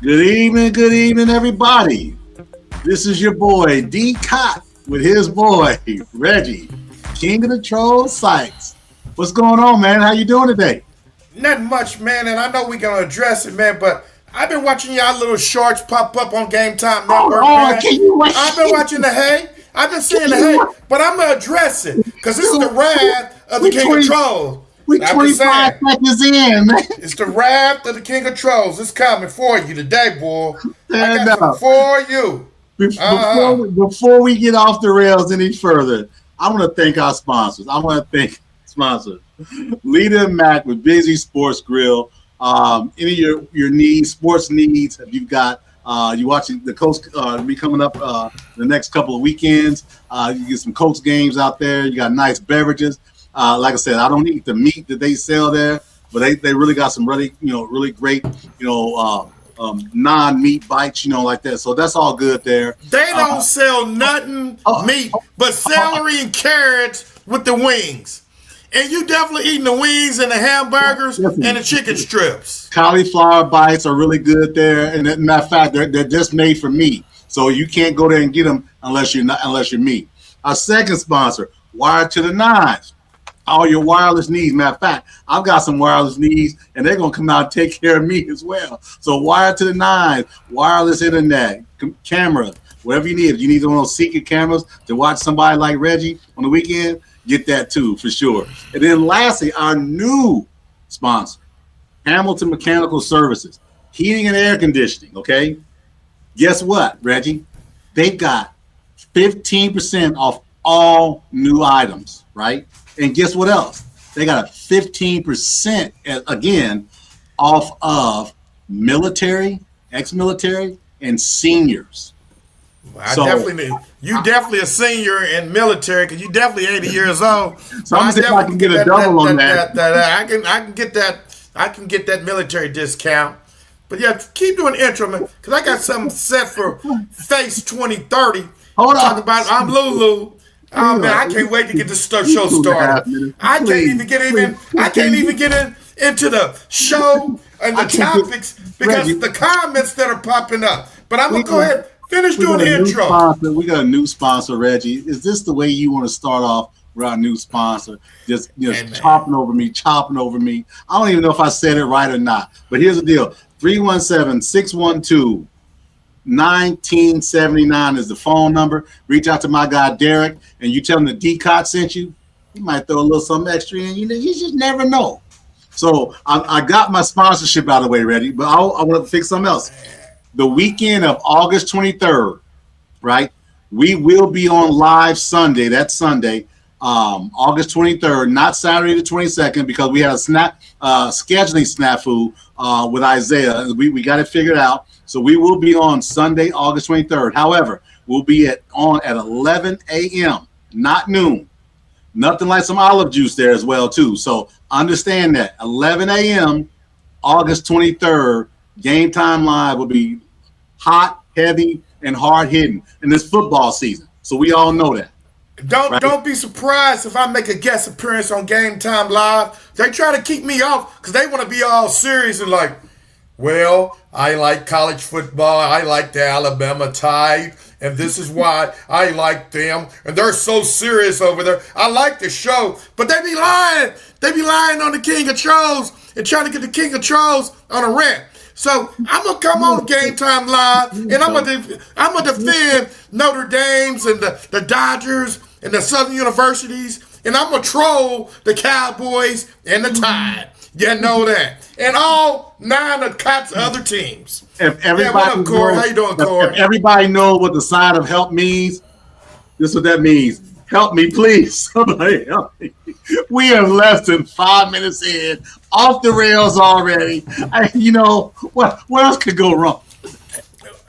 Good evening, everybody. This is your boy D Cott with his boy Reggie, King of the Troll Sites. What's going on, man? How you doing today? Nothing much, man, and I know we're gonna address it, man, but I've been watching y'all little shorts pop up on Game Time Oh, Network, Lord, man. can you wait? I've been watching the hay. I've been seeing the Can you hay, wait? but I'm gonna address it because this is the wrath of the We King of 20, Trolls. we I'm just 25 saying, seconds in, man. it's the wrath of the King of Trolls. It's coming for you today, boy. I And, got some for you. Uh huh. before we get off the rails any further, I want to thank our sponsors. I want to thank sponsors. Lita and Mac with Busy Sports Grill. Any of your needs, sports needs, if you've got you watching the Colts be coming up the next couple of weekends. You get some Colts games out there. You got nice beverages. Like I said, I don't eat the meat that they sell there, but they really got some really great non-meat bites, like that. So that's all good there. They don't sell nothing meat but celery and carrots with the wings. And you definitely eating the wings and the hamburgers and the chicken strips. Cauliflower bites are really good there, and matter of fact, they're just made for me. So you can't go there and get them unless you're me. Our second sponsor, Wired to the Nines. All your wireless needs. Matter of fact, I've got some wireless needs, and they're gonna come out and take care of me as well. So Wired to the Nines, wireless internet, camera, whatever you need. If you need one of those secret cameras to watch somebody like Reggie on the weekend, get that too for sure. And then lastly, our new sponsor, Hamilton Mechanical Services, heating and air conditioning. Okay, guess what, Reggie? They've got 15% off all new items, right? And guess what else? They got a 15% again off of military, ex-military, and seniors. I definitely need. You definitely a senior in military because you definitely 80 years old. So I'm gonna see if I can get a double on that. I can get that. I can get that military discount. But yeah, keep doing the intro, man, because I got something set for Face 2030. Hold on. Talk about I'm Lulu. Oh man, I can't wait to get this show started. I can't even get into the show and the topics because the comments that are popping up. But I'm gonna go ahead. Finish doing the intro. We got a new sponsor, Reggie. Is this the way you want to start off with our new sponsor? Just chopping over me. I don't even know if I said it right or not. But here's the deal. 317-612-1979 is the phone number. Reach out to my guy, Derek, and you tell him the D-Cot sent you. He might throw a little something extra in. You just never know. So I got my sponsorship out of the way, ready, but I want to fix something else. The weekend of August 23rd, right? We will be on live Sunday. That's Sunday, August 23rd, not Saturday the 22nd, because we had a scheduling snafu with Isaiah. We got it figured out. So we will be on Sunday, August 23rd. However, we'll be on at 11 a.m., not noon. Nothing like some olive juice there as well, too. So understand that. 11 a.m., August 23rd, Game Time Live will be hot, heavy, and hard hitting in this football season. So we all know that. Don't be surprised if I make a guest appearance on Game Time Live. They try to keep me off because they want to be all serious and like, well, I like college football. I like the Alabama Tide, and this is why I like them. And they're so serious over there. I like the show, but they be lying. They be lying on the King of Trolls and trying to get the King of Trolls on a rant. So I'm gonna come on Game Time Live, and I'm gonna defend Notre Dame's and the Dodgers and the Southern Universities, and I'm gonna troll the Cowboys and the Tide. You know that, and all 9 of Cott's other teams. If everybody what up, Corey? How you doing, Corey? If everybody knows what the sign of help means, this is what that means. Help me, please. Somebody help me. We are less than 5 minutes in, off the rails already. What else could go wrong?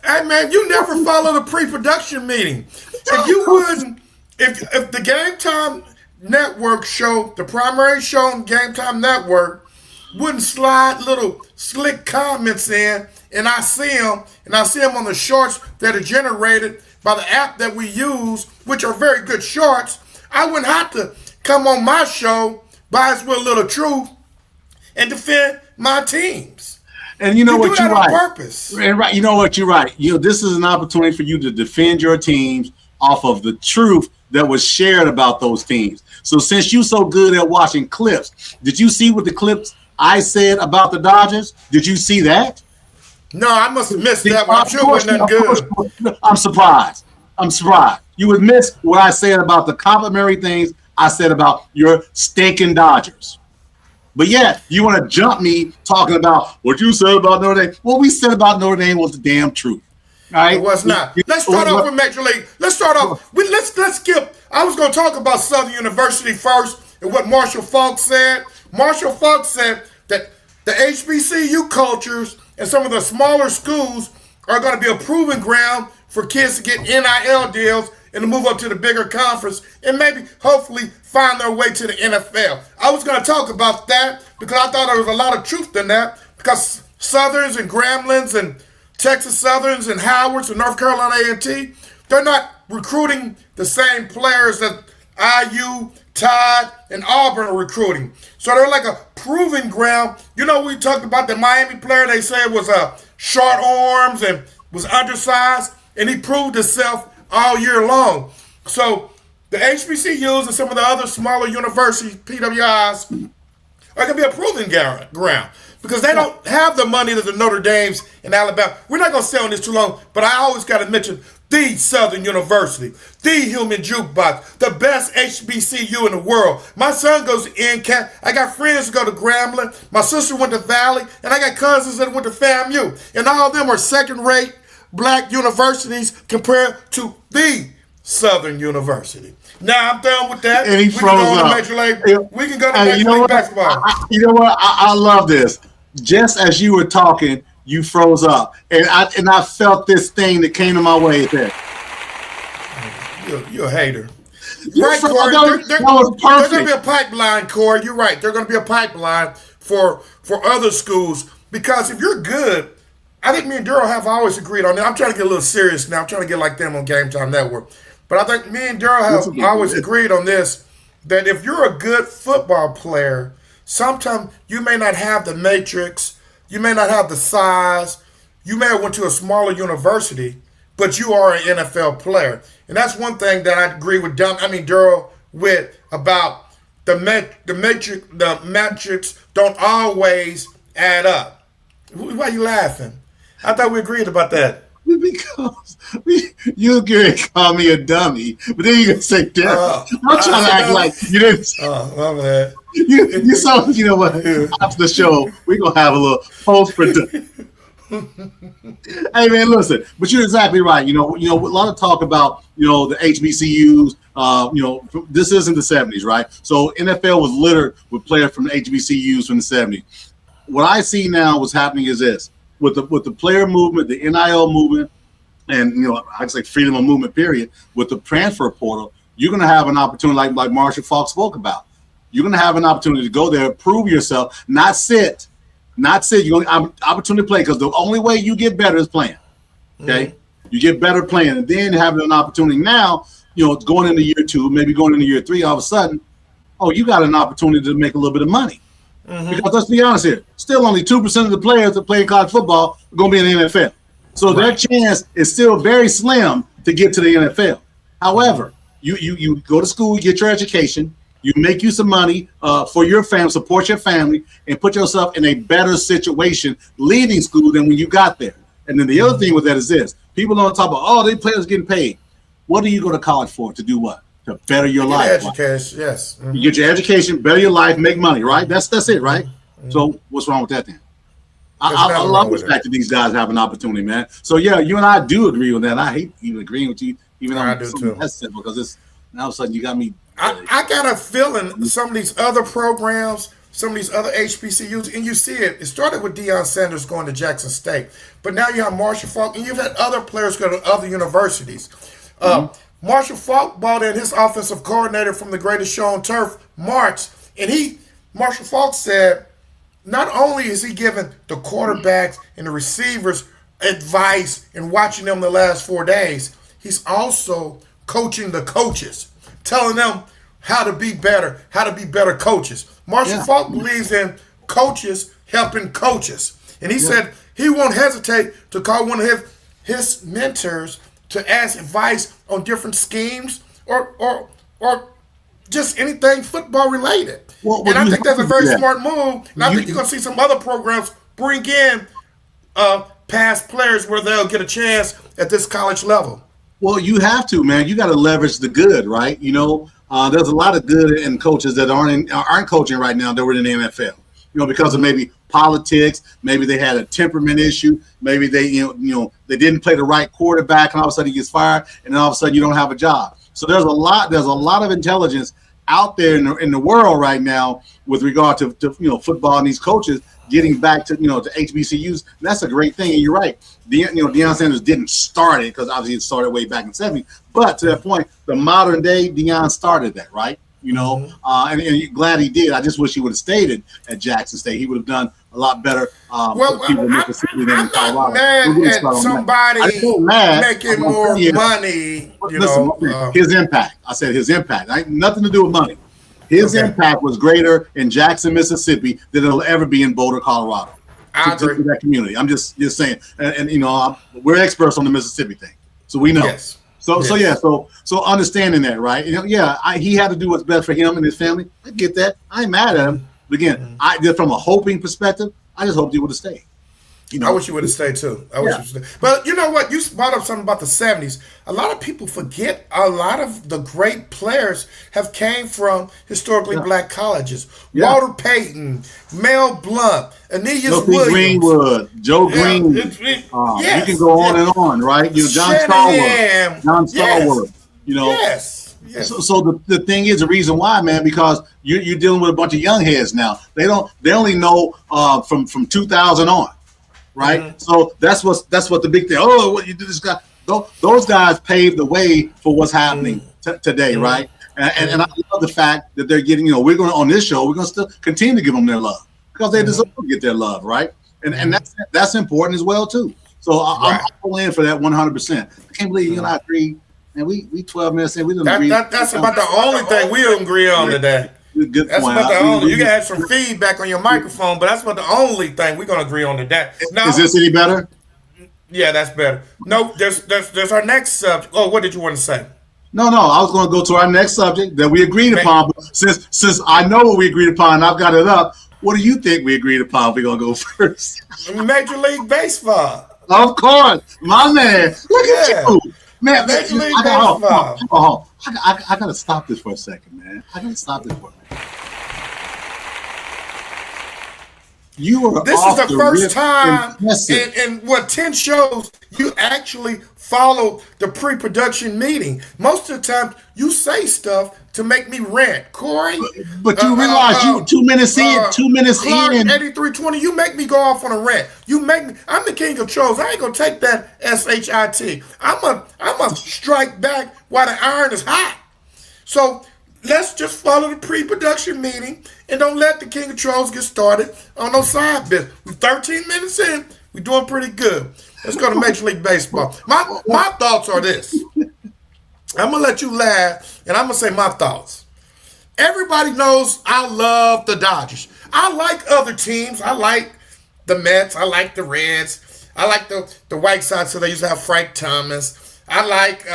Hey, man, you never follow the pre-production meeting. If you wouldn't, if the Game Time Network show, the primary show on Game Time Network, wouldn't slide little slick comments in, and I see them on the shorts that are generated by the app that we use, which are very good shorts, I wouldn't have to come on my show, Bias with a Little Truth, and defend my teams. And you know You do what, that you're on right. purpose. And right, you know what, you're right. This is an opportunity for you to defend your teams off of the truth that was shared about those teams. So since you're so good at watching clips, did you see what the clips I said about the Dodgers? Did you see that? No, I must have missed that one. I'm sure it wasn't nothing good. I'm surprised. I'm surprised. You would miss what I said about the complimentary things I said about your stinking Dodgers. But yeah, you want to jump me talking about what you said about Notre Dame. What we said about Notre Dame was the damn truth. All right? It was not. Let's start off with Major League. Let's start off. Let's skip. I was going to talk about Southern University first and what Marshall Falk said. Marshall Falk said that the HBCU cultures and some of the smaller schools are going to be a proving ground for kids to get NIL deals and to move up to the bigger conference and maybe, hopefully, find their way to the NFL. I was going to talk about that because I thought there was a lot of truth in that because Southerns and Gramblin's and Texas Southerns and Howards and North Carolina A&T, they're not recruiting the same players that IU, Todd, and Auburn are recruiting. So they're like a proving ground. You know, we talked about the Miami player they said was short arms and was undersized, and he proved himself all year long. So the HBCUs and some of the other smaller universities, PWIs, are going to be a proving ground because they don't have the money that the Notre Dames and Alabama. We're not going to stay on this too long, but I always got to mention the Southern University, the Human Jukebox, the best HBCU in the world. My son goes to NCAT. I got friends who go to Grambling. My sister went to Valley, and I got cousins that went to FAMU. And all of them are second-rate black universities compared to the Southern University. Now I'm done with that. And he froze up. We can go to Major League Basketball. You know what? I love this. Just as you were talking, you froze up, and I felt this thing that came to my way there. You're a hater. Right, Corey. There's going to be a pipeline, Corey. You're right. There's going to be a pipeline for other schools because if you're good, I think me and Daryl have always agreed on that. I'm trying to get a little serious now. I'm trying to get like them on Game Time Network. But I think me and Daryl have always agreed on this, that if you're a good football player, sometimes you may not have the matrix, you may not have the size, you may have went to a smaller university, but you are an NFL player. And that's one thing that I agree with Daryl with about the metrics don't always add up. Why are you laughing? I thought we agreed about that. Because you agree to call me a dummy, but then you're going to say, I'm trying to act like you didn't. My bad. You saw, you know what? After the show, we're going to have a little post-production. Hey, man, listen, but you're exactly right. You know, a lot of talk about, the HBCUs. This isn't the 70s, right? So NFL was littered with players from the HBCUs from the 70s. What I see now what's happening is this. With the player movement, the NIL movement, and I'd say freedom of movement, period, with the transfer portal, you're going to have an opportunity like Marshall Falk spoke about. You're going to have an opportunity to go there, prove yourself, not sit. You're going to have an opportunity to play because the only way you get better is playing. Okay? Mm-hmm. You get better playing, and then having an opportunity now, going into year 2, maybe going into year 3, all of a sudden, you got an opportunity to make a little bit of money. Mm-hmm. Because let's be honest here, still only 2% of the players that play college football are going to be in the NFL. So their chance is still very slim to get to the NFL. However, you go to school, you get your education, you make you some money for your family, support your family, and put yourself in a better situation leaving school than when you got there. And then the other thing with that is this. People don't talk about, they players getting paid. What do you go to college for? To do what? To better your life. Education, yes. Mm-hmm. You get your education, better your life, make money, right? That's it, right? Mm-hmm. So what's wrong with that then? I love the fact that these guys have an opportunity, man. So yeah, you and I do agree on that. I hate even agreeing with you, even though I do too. That's simple because it's now all of a sudden you got me. I got a feeling some of these other programs, some of these other HBCUs, and you see it. It started with Deion Sanders going to Jackson State, but now you have Marshall Falk, and you've had other players go to other universities. Marshall Falk brought in his offensive coordinator from the Greatest Show on Turf, March, and Marshall Falk said, not only is he giving the quarterbacks and the receivers advice and watching them the last 4 days, he's also coaching the coaches, telling them how to be better coaches. Marshall Falk believes in coaches helping coaches. And he said he won't hesitate to call one of his mentors to ask advice on different schemes or just anything football related. And I think that's a very smart move. And I think you're going to see some other programs bring in past players where they'll get a chance at this college level. Well, you have to, man. You got to leverage the good, right? You know, there's a lot of good in coaches that aren't coaching right now that were in the NFL. You know, because of maybe politics, maybe they had a temperament issue, maybe they they didn't play the right quarterback, and all of a sudden he gets fired, and then all of a sudden you don't have a job. So there's a lot of intelligence out there in the world right now with regard to football and these coaches getting back to to HBCUs. And that's a great thing, and you're right. Deion Sanders didn't start it because obviously it started way back in the 70s. But to that point, the modern day Deion started that, right? And glad he did. I just wish he would have stayed at Jackson State. He would have done a lot better. I'm not mad at somebody making more money. His impact. I said his impact. Nothing to do with money. His impact was greater in Jackson, Mississippi than it'll ever be in Boulder, Colorado. I agree with that community. I'm just saying. And we're experts on the Mississippi thing, so we know. Yes. So understanding that, right? He had to do what's best for him and his family. I get that. I ain't mad at him. But again, from a hoping perspective, I just hoped he would have stayed. I wish you would have stayed too. I wish you would have stayed. But you know what? You brought up something about the 70s. A lot of people forget a lot of the great players have came from historically black colleges. Yeah. Walter Payton, Mel Blount, Aeneas Williams. Greenwood, Joe Green. You can go on and on, right? John Stallworth. Yes. So the thing is, the reason why, man, because you're dealing with a bunch of young heads now. They only know from 2000 on. Right, so that's what the big thing. Oh, what you do this guy? Those guys paved the way for what's happening today, right? And I love the fact that they're getting. We're going on this show. We're going to still continue to give them their love because they deserve to get their love, right? And that's important as well too. So I'm all in for that 100%. I can't believe you and I agree. And we 12 minutes in, we didn't agree. That's about the only thing we agree on today. Good that's point. About the only. You can have some feedback on your microphone, but that's about the only thing we're gonna agree on today. Now, is this any better? Yeah, that's better. No, there's our next subject. Oh, what did you want to say? No. I was going to go to our next subject that we agreed upon. But since I know what we agreed upon, and I've got it up. What do you think we agreed upon? We're gonna go first. Major League Baseball. Of course, my man. Look at you. Man, Major League Baseball. I gotta stop this for a second, man. I gotta stop this for a minute. This is the first time in 10 shows you actually follow the pre-production meeting. Most of the time, you say stuff to make me rant, Corey. But you realize you 2 minutes in, 2 minutes Clark, in, 8320. You make me go off on a rant. You make me. I'm the king of trolls. I ain't gonna take that shit. I'm a strike back while the iron is hot. So let's just follow the pre-production meeting and don't let the king of trolls get started on no side business. We're 13 minutes in. We're doing pretty good. Let's go to Major League Baseball. My thoughts are this. I'm going to let you laugh, and I'm going to say my thoughts. Everybody knows I love the Dodgers. I like other teams. I like the Mets. I like the Reds. I like the White Sox, so they used to have Frank Thomas. I like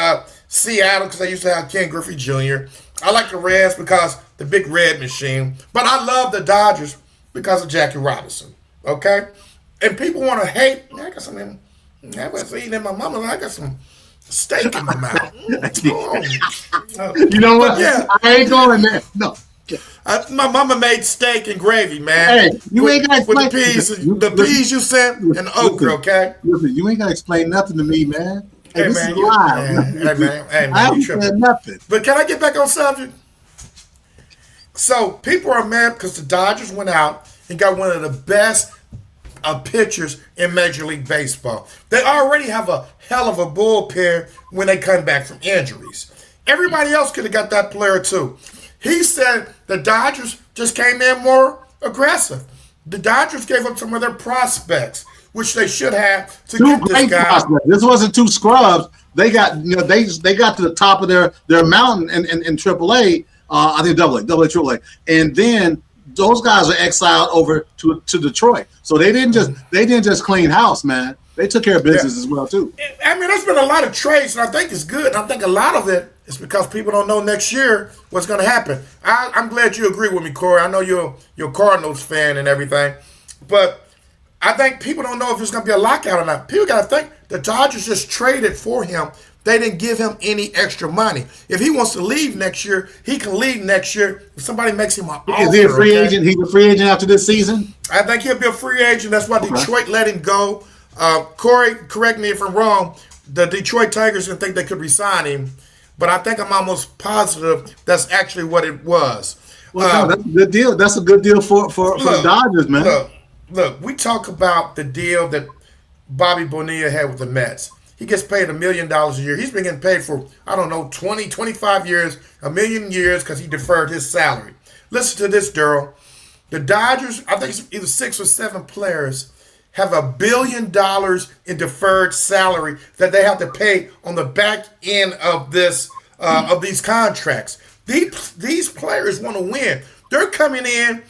Seattle because they used to have Ken Griffey Jr. I like the Reds because the big red machine. But I love the Dodgers because of Jackie Robinson. Okay? And people want to hate. I got something. I was eating in my mama. I got some steak in my mouth. You know what? Yeah. I ain't going there. No. My mama made steak and gravy, man. Hey, you ain't got to explain. With the peas you sent and the okra, okay? Listen, you ain't got to explain nothing to me, man. Hey, man, I haven't said nothing. But can I get back on subject? So people are mad because the Dodgers went out and got one of the best pitchers in Major League Baseball. They already have a hell of a bullpen when they come back from injuries. Everybody else could have got that player too. He said the Dodgers just came in more aggressive. The Dodgers gave up some of their prospects, which they should have to get this guy. Prospects. This wasn't two scrubs. They got they got to the top of their mountain in AAA. I think AA, AAA, and then those guys are exiled over to Detroit. So they didn't just clean house, man. They took care of business as well too. I mean, there's been a lot of trades, and I think it's good. I think a lot of it is because people don't know next year what's going to happen. I'm glad you agree with me, Corey. I know you're a Cardinals fan and everything, but I think people don't know if there's going to be a lockout or not. People got to think the Dodgers just traded for him. They didn't give him any extra money. If he wants to leave next year, he can leave next year. If somebody makes him an offer, is he a free agent? He's a free agent after this season? I think he'll be a free agent. That's why Detroit let him go. Corey, correct me if I'm wrong. The Detroit Tigers didn't think they could resign him, but I think I'm almost positive that's actually what it was. Well, no, that's a good deal. That's a good deal for the Dodgers, man. Look, we talk about the deal that Bobby Bonilla had with the Mets. He gets paid $1 million a year. He's been getting paid for, 20, 25 years, $1 million years because he deferred his salary. Listen to this, Daryl. The Dodgers, I think it's either 6 or 7 players, have $1 billion in deferred salary that they have to pay on the back end of this of these contracts. These players want to win. They're coming in,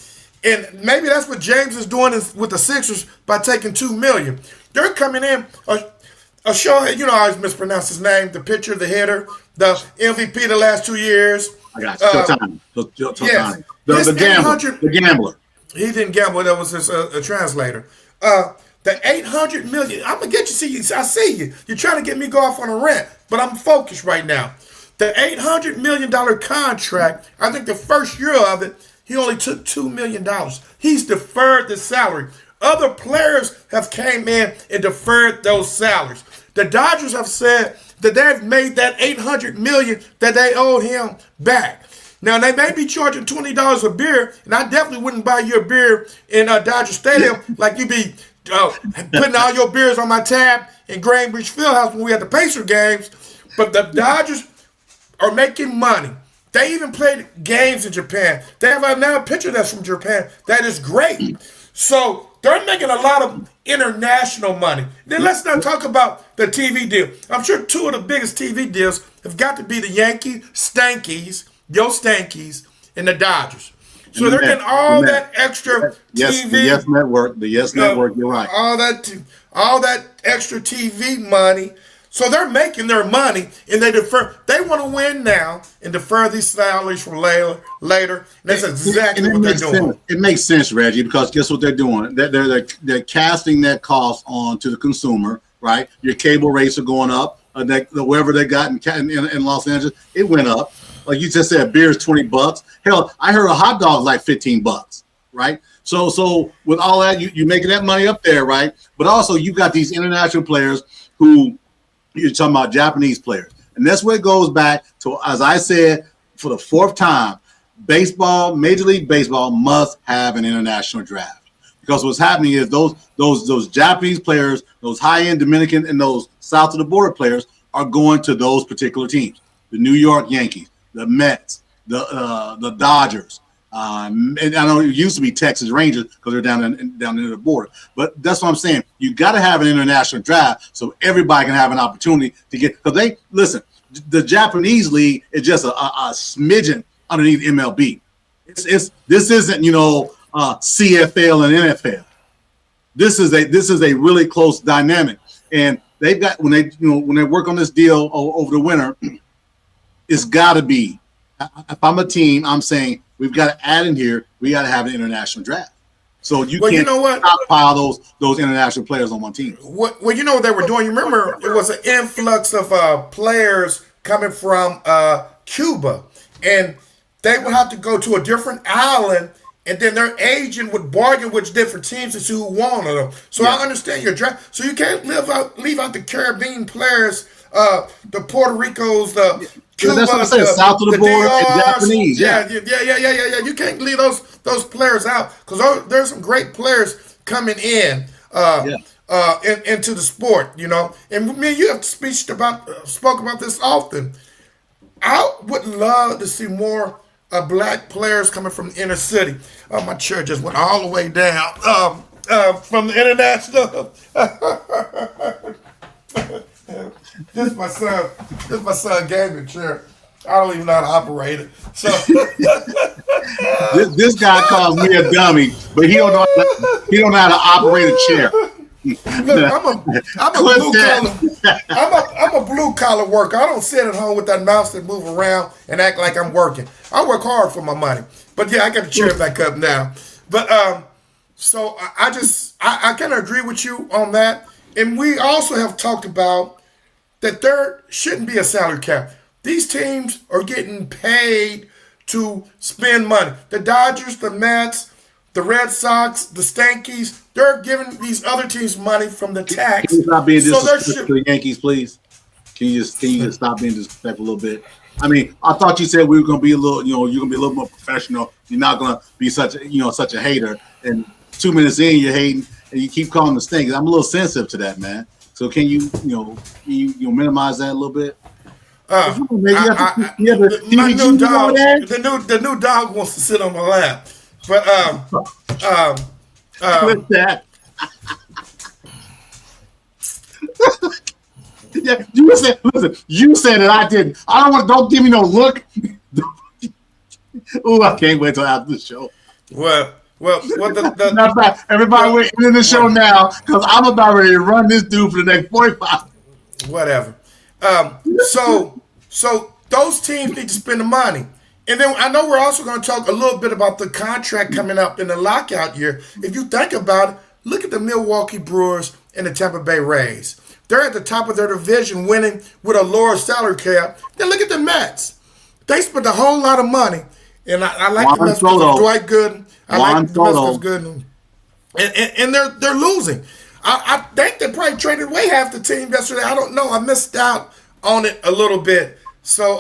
and maybe that's what James is doing with the Sixers by taking $2 million. They're coming in. Shohei, I always mispronounce his name. The pitcher, the hitter, the MVP the last 2 years. I got you. Yes. The gambler. He didn't gamble. That was his translator. The $800 million. I'm gonna get you. I see you. You're trying to get me go off on a rant, but I'm focused right now. The $800 million contract. I think the first year of it, he only took $2 million. He's deferred the salary. Other players have came in and deferred those salaries. The Dodgers have said that they've made that $800 million that they owe him back. Now, they may be charging $20 a beer, and I definitely wouldn't buy you a beer in Dodger Stadium like you be putting all your beers on my tab in Greenbridge Fieldhouse when we had the Pacer games. But the Dodgers are making money. They even played games in Japan. They have another pitcher that's from Japan. That is great. So they're making a lot of international money. Then let's not talk about the TV deal. I'm sure 2 of the biggest TV deals have got to be the Stankies, and the Dodgers. So they're getting all that extra TV. The Yes Network. The Yes Network. You're right. All that extra TV money. So they're making their money, and they defer. They want to win now and defer these salaries for later. And that's exactly what they're doing. It makes sense, Reggie, because guess what they're doing? They're casting that cost on to the consumer, right? Your cable rates are going up. Wherever they got in Los Angeles, it went up. Like you just said, beer is $20. Hell, I heard a hot dog is like $15, right? So with all that, you making that money up there, right? But also you got these international players who you're talking about Japanese players. And that's where it goes back to, as I said, for the 4th time, baseball, Major League Baseball must have an international draft. Because what's happening is those Japanese players, those high-end Dominican and those south of the border players are going to those particular teams. The New York Yankees, the Mets, the Dodgers. And I know it used to be Texas Rangers because they're down near the border. But that's what I'm saying. You got to have an international draft so everybody can have an opportunity to get. Because the Japanese league is just a smidgen underneath MLB. This isn't CFL and NFL. This is a really close dynamic, and they've got when they work on this deal over the winter, it's got to be. If I'm a team, I'm saying we've got to add in here. We got to have an international draft, so can't stockpile those international players on one team. Well, you know what they were doing. You remember it was an influx of players coming from Cuba, and they would have to go to a different island. And then their agent would bargain with different teams to see who wanted them. So I understand your draft. So you can't leave out the Caribbean players, the Puerto Ricos, the Cuba, that's what I'm saying. South of the border and Japanese. Yeah. You can't leave those players out because there's some great players coming in into the sport. And me and you have spoke about this often. I would love to see more black players coming from the inner city. My chair just went all the way down from the international. This is my son gaming chair. I don't even know how to operate it. So This guy calls me a dummy, but he don't know how to operate a chair. Look, I'm a blue collar worker. I don't sit at home with that mouse that move around and act like I'm working. I work hard for my money. But yeah, I got to cheer back up now. But so I kind of agree with you on that. And we also have talked about that there shouldn't be a salary cap. These teams are getting paid to spend money. The Dodgers, the Mets, the Red Sox, the Stankies, they're giving these other teams money from the tax. Can you stop being disrespectful to the Yankees, please? Can you just stop being disrespectful a little bit? I mean, I thought you said we were going to be a little, you're going to be a little more professional. You're not going to be such a hater. And 2 minutes in, you're hating, and you keep calling the Stankies. I'm a little sensitive to that, man. So can you minimize that a little bit? The new dog wants to sit on my lap. But with that. Yeah, you said it. I didn't. Don't give me no look. Oh, I can't wait till after the show. Well, everybody, we're ending the show now because I'm about ready to run this dude for the next 45. Whatever. So those teams need to spend the money. And then I know we're also going to talk a little bit about the contract coming up in the lockout year. If you think about it, look at the Milwaukee Brewers and the Tampa Bay Rays. They're at the top of their division winning with a lower salary cap. Then look at the Mets. They spent a whole lot of money. And I like the Mets because of Dwight Gooden. I like the Mets because Gooden. And they're losing. I think they probably traded away half the team yesterday. I don't know. I missed out on it a little bit. So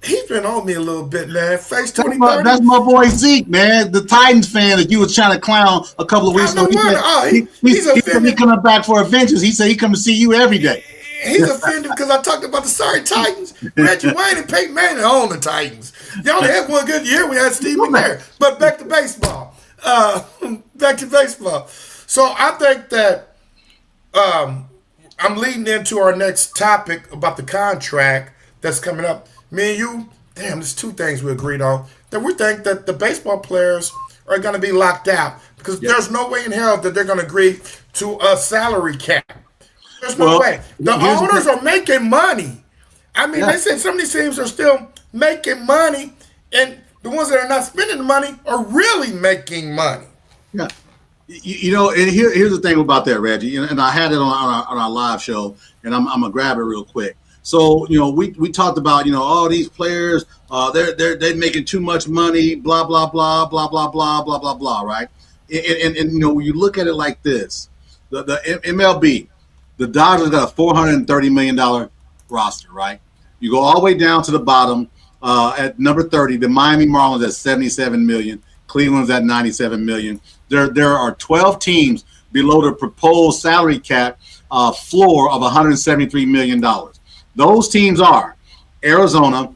he's been on me a little bit, man. Face 2030. That's my boy Zeke, man. The Titans fan that you was trying to clown a couple of weeks ago. He's coming back for Avengers. He said he come to see you every day. He's offended because I talked about the sorry Titans. Reggie Wayne and Peyton Manning own the Titans. You only had one good year. We had Steve McNair. But back to baseball. So I think that I'm leading into our next topic about the contract that's coming up. Me and you, there's two things we agreed on. That we think that the baseball players are going to be locked out because there's no way in hell that they're going to agree to a salary cap. There's no way. The owners are making money. I mean, they said some of these teams are still making money, and the ones that are not spending the money are really making money. Yeah. And here's the thing about that, Reggie, and I had it on our live show, and I'm gonna grab it real quick. So we talked about all these players, they're making too much money, blah blah blah blah blah blah blah blah blah, right? And when you look at it like this, the MLB, the Dodgers got a $430 million roster, right? You go all the way down to the bottom at number 30, the Miami Marlins at $77 million, Cleveland's at $97 million. There are 12 teams below the proposed salary cap floor of $173 million. Those teams are Arizona,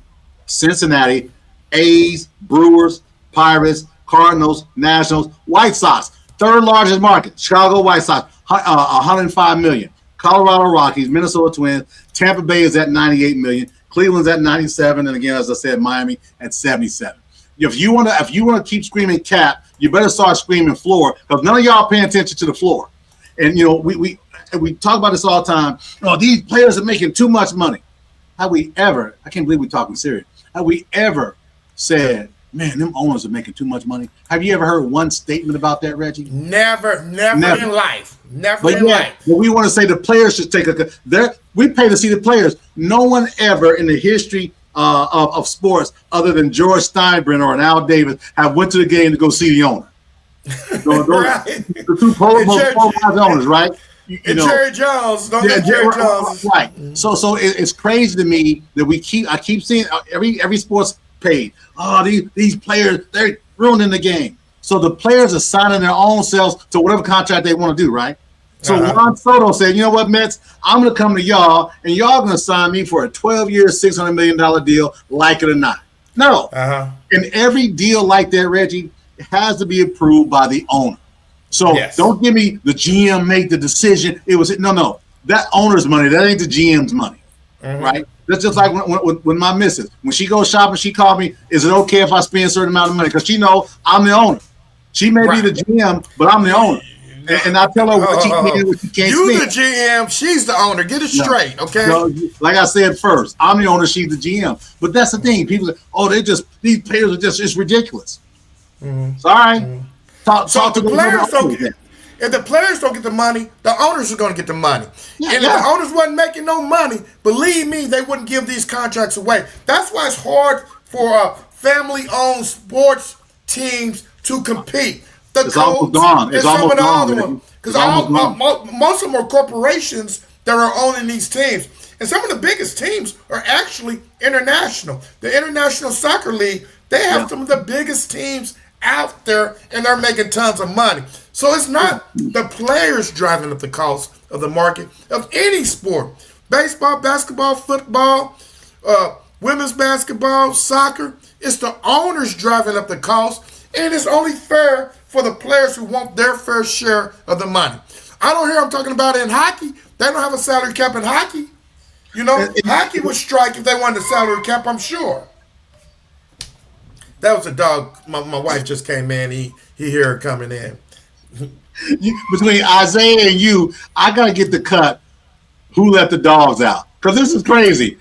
Cincinnati, A's, Brewers, Pirates, Cardinals, Nationals, White Sox. Third largest market, Chicago White Sox, $105 million. Colorado Rockies, Minnesota Twins, Tampa Bay is at $98 million. Cleveland's at $97, and again, as I said, Miami at $77. If you want to keep screaming cap, you better start screaming floor because none of y'all paying attention to the floor. And we talk about this all the time. These players are making too much money. Have we ever? I can't believe we're talking serious. Have we ever said, man, them owners are making too much money? Have you ever heard one statement about that, Reggie? Never in life. Never in life. But we want to say the players should take we pay to see the players. No one ever in the history of sports, other than George Steinbrenner or Al Davis, have went to the game to go see the owner. Right. The two polarized owners, right? Jerry Jones, Jerry Jones, right? So it's crazy to me that I keep seeing every sports page. These players, they're ruining the game. So the players are signing their own selves to whatever contract they want to do, right? So Juan Soto said, you know what, Mets, I'm going to come to y'all, and y'all going to sign me for a 12-year, $600 million deal, like it or not. No. And every deal like that, Reggie, it has to be approved by the owner. So don't give me the GM make the decision. No. That owner's money, that ain't the GM's money, right? That's just like when my missus, when she goes shopping, she called me, is it okay if I spend a certain amount of money? Because she know I'm the owner. She may be the GM, but I'm the owner. And I tell her what she can, what she can't You spend. the GM, she's the owner. Get it straight, okay? So, like I said first, I'm the owner, she's the GM. But that's the thing. People say, oh, these players are just, it's ridiculous. Sorry. Talk to the players don't get. If the players don't get the money, the owners are going to get the money. And if the owners wasn't making no money, believe me, they wouldn't give these contracts away. That's why it's hard for family-owned sports teams to compete. It's almost gone. It's almost gone. Because most of them are corporations that are owning these teams. And some of the biggest teams are actually international. The International Soccer League, they have some of the biggest teams out there, and they're making tons of money. So it's not the players driving up the cost of the market of any sport. Baseball, basketball, football, women's basketball, soccer. It's the owners driving up the cost, and it's only fair for the players who want their fair share of the money. I don't hear them talking about it in hockey. They don't have a salary cap in hockey. You know, hockey would strike if they wanted a salary cap, I'm sure. That was a dog. My wife just came in. He hear her coming in. Between Isaiah and you, I got to get the cut. Who let the dogs out? Because this is crazy.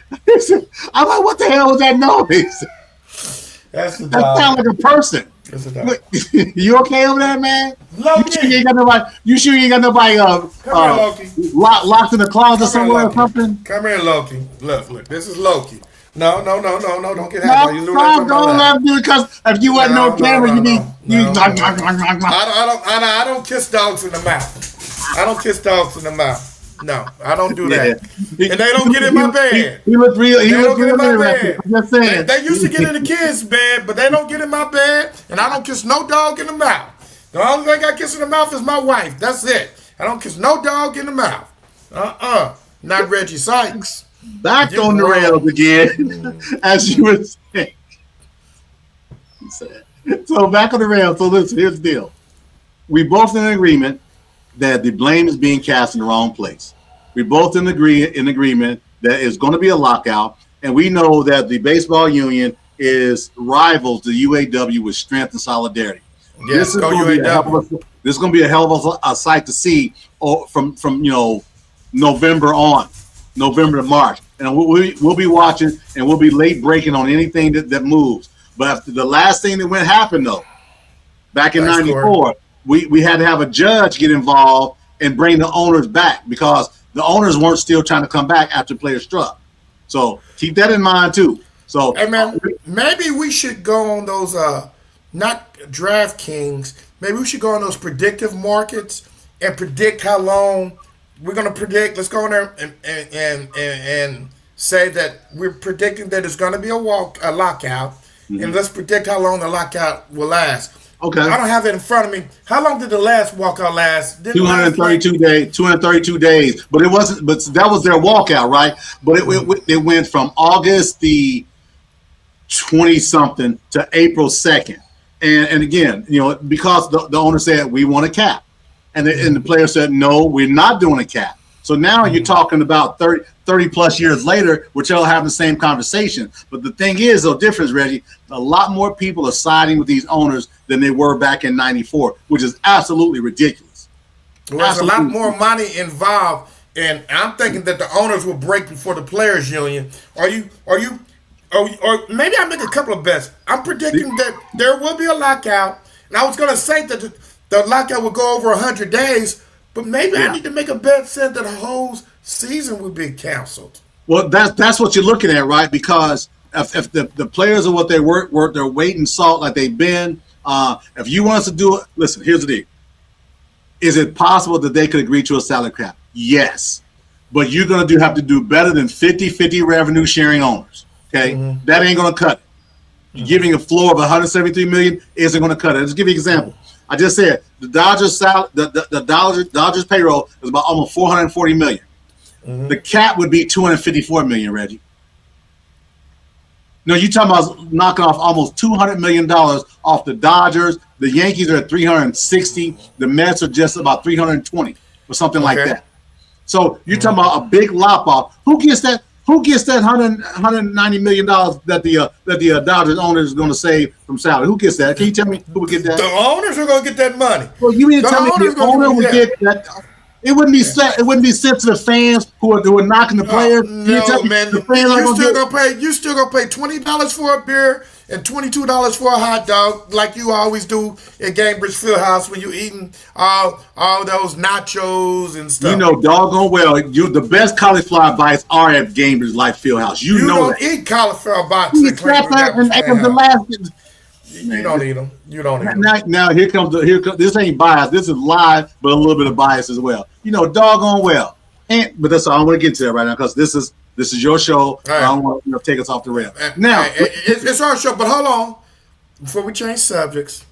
I'm like, what the hell was that noise? That's the dog. That sounds like a person. That's the dog. You okay over there, man? Loki. You sure you ain't got nobody? You sure you ain't got nobody locked in the closet somewhere or something? Come here, Loki. Look. This is Loki. No. Don't get No, happy. don't let me, because if you wasn't no camera, you need. I don't kiss dogs in the mouth. I don't kiss dogs in the mouth. No, I don't do that. Yeah. And they don't get in my bed. He looked real. He They looked don't get in real. my bed. I'm just saying. They used to get in the kids' bed, but they don't get in my bed, and I don't kiss no dog in the mouth. The only thing I kiss in the mouth is my wife. That's it. I don't kiss no dog in the mouth. Not Reggie Sykes. Back on the rails again, as you were saying. So back on the rails. So listen, here's the deal. We both in agreement that the blame is being cast in the wrong place. We both in agreement that it's going to be a lockout, and we know that the baseball union is rivals to UAW with strength and solidarity. Yeah, This is going to be a hell of a sight to see from November to March, and we'll be watching, and we'll be late breaking on anything that moves. But the last thing that happened though, back in '94, we had to have a judge get involved and bring the owners back, because the owners weren't still trying to come back after players struck. So keep that in mind too. So hey man, maybe we should go on those not DraftKings. Maybe we should go on those predictive markets and predict how long we're going to predict. Let's go in there and say that we're predicting that it's going to be a lockout, and let's predict how long the lockout will last. Okay. I don't have it in front of me. How long did the last walkout last? 232 days. 232 days. But it wasn't. But that was their walkout, right? But it went from August the 20-something to April 2nd. And again, because the owner said we want a cap, and the player said no, we're not doing a cap. So now you're talking about 30 plus years later, we're still having the same conversation. But the thing is, though, difference, Reggie, a lot more people are siding with these owners than they were back in '94, which is absolutely ridiculous. Well, there's a lot more money involved, and I'm thinking that the owners will break before the players' union. Or maybe I make a couple of bets. I'm predicting that there will be a lockout, and I was going to say that the lockout will go over 100 days. But maybe I need to make a bet saying that the whole season will be canceled. Well, that's what you're looking at, right? Because if the players are what they were their weight in salt like they've been, if you want us to do it, listen, here's the deal. Is it possible that they could agree to a salary cap? Yes. But you're going to have to do better than 50-50 revenue sharing owners, okay? That ain't going to cut it. Giving a floor of $173 million isn't going to cut it. Let's give you an example. I just said the Dodgers payroll is about almost $440 million. The cap would be $254 million, Reggie. No, you're talking about knocking off almost $200 million off the Dodgers. The Yankees are at $360. The Mets are just about $320 or something like that. So you're talking about a big lop off. Who gets that? Who gets that $190 million that the Dodgers owner is going to save from salary? Who gets that? Can you tell me who would get that? The owners are going to get that money. Well, you mean to The tell me owners the owner would get that? It wouldn't be it wouldn't be sent to the fans who are knocking the players. No, man. The fans are You still gonna pay $20 for a beer and $22 for a hot dog, like you always do in Gainbridge Fieldhouse when you eating all those nachos and stuff. You know, doggone well, the best cauliflower bites are at Gainbridge Life Fieldhouse. You know don't eat cauliflower bites. You don't eat them. You don't eat them. Now here comes this ain't bias. This is live, but a little bit of bias as well. You know, doggone well. But that's all I want to get to that right now because this is your show. Right. I don't want to take us off the rail. Now it's our show, but hold on before we change subjects.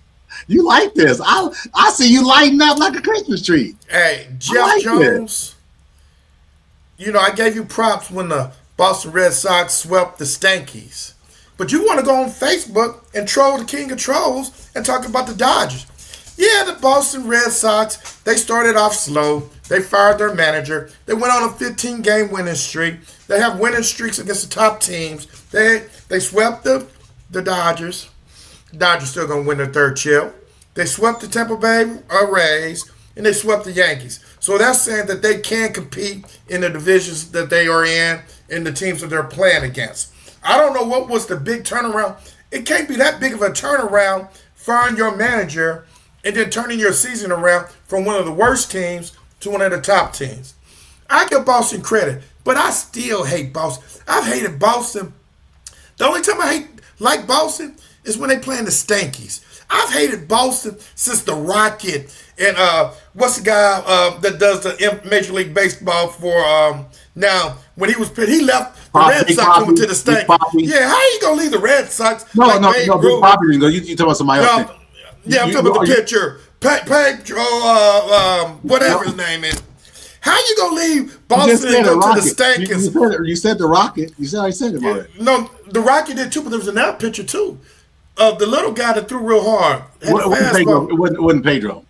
You like this? I see you lighting up like a Christmas tree. Hey, Jeff Jones. You know, I gave you props when the Boston Red Sox swept the Stankies. But you want to go on Facebook and troll the king of trolls and talk about the Dodgers. Yeah, the Boston Red Sox, they started off slow. They fired their manager. They went on a 15-game winning streak. They have winning streaks against the top teams. They swept the Dodgers. The Dodgers still going to win their third chip. They swept the Tampa Bay Rays, and they swept the Yankees. So that's saying that they can compete in the divisions that they are in and the teams that they're playing against. I don't know what was the big turnaround. It can't be that big of a turnaround firing your manager and then turning your season around from one of the worst teams to one of the top teams. I give Boston credit, but I still hate Boston. I've hated Boston. The only time I like Boston is when they playing the Stankies. I've hated Boston since the Rocket and what's the guy that does the Major League Baseball for now when he left the Red Sox and went to the Stankies. Yeah, how you gonna leave the Red Sox? No, Big Poppy didn't go. You talking about somebody else? Yeah, I'm talking about the pitcher, Pedro, whatever his name is. How you gonna leave Boston and go to the Stankies? You said the Rocket. You said I said it already. No, the Rocket did too, but there was another pitcher too. The little guy that threw real hard. It wasn't Pedro.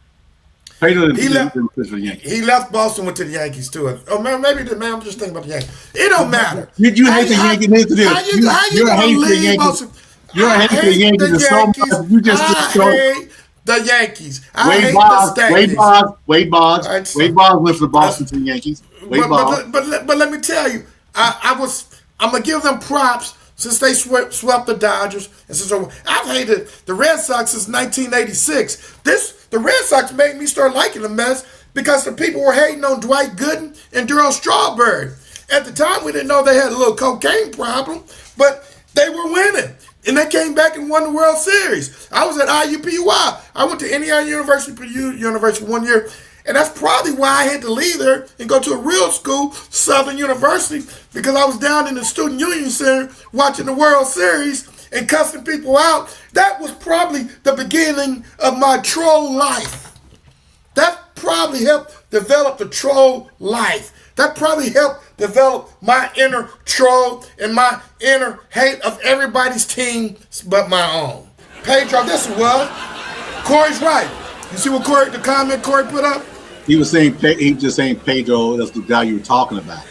Pedro didn't pitch for the Yankees. He left Boston, went to the Yankees too. Oh man, maybe I'm just thinking about the Yankees. It don't matter. You hate the Yankees. How you gonna leave Boston? You're hating the Yankees so much. You just hate the Yankees. I hate the Stankies. Wade Boggs went from Boston to the Yankees. But let me tell you, I'm gonna give them props since they swept the Dodgers, and since I've hated the Red Sox since 1986. The Red Sox made me start liking the Mets because the people were hating on Dwight Gooden and Darryl Strawberry. At the time, we didn't know they had a little cocaine problem, but they were winning. And they came back and won the World Series. I was at IUPUI. I went to Indiana University 1 year. And that's probably why I had to leave there and go to a real school, Southern University, because I was down in the Student Union Center watching the World Series and cussing people out. That was probably the beginning of my troll life. That probably helped develop the troll life. That probably helped develop my inner troll and my inner hate of everybody's team but my own. Pedro, this is what Corey's right. You see what the comment Corey put up? He was just saying Pedro, that's the guy you were talking about.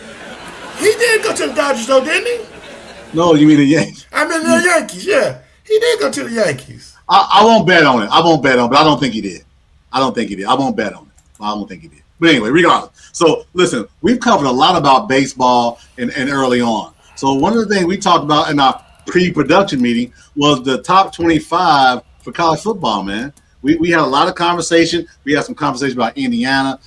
He did go to the Dodgers though, didn't he? No, you mean the Yankees. I mean the Yankees, yeah. He did go to the Yankees. I won't bet on it. But I don't think he did. I won't bet on it. I don't think he did. But anyway, regardless. So listen, we've covered a lot about baseball and early on. So one of the things we talked about in our pre-production meeting was the top 25 for college football, man. We had a lot of conversation. We had some conversation about Indiana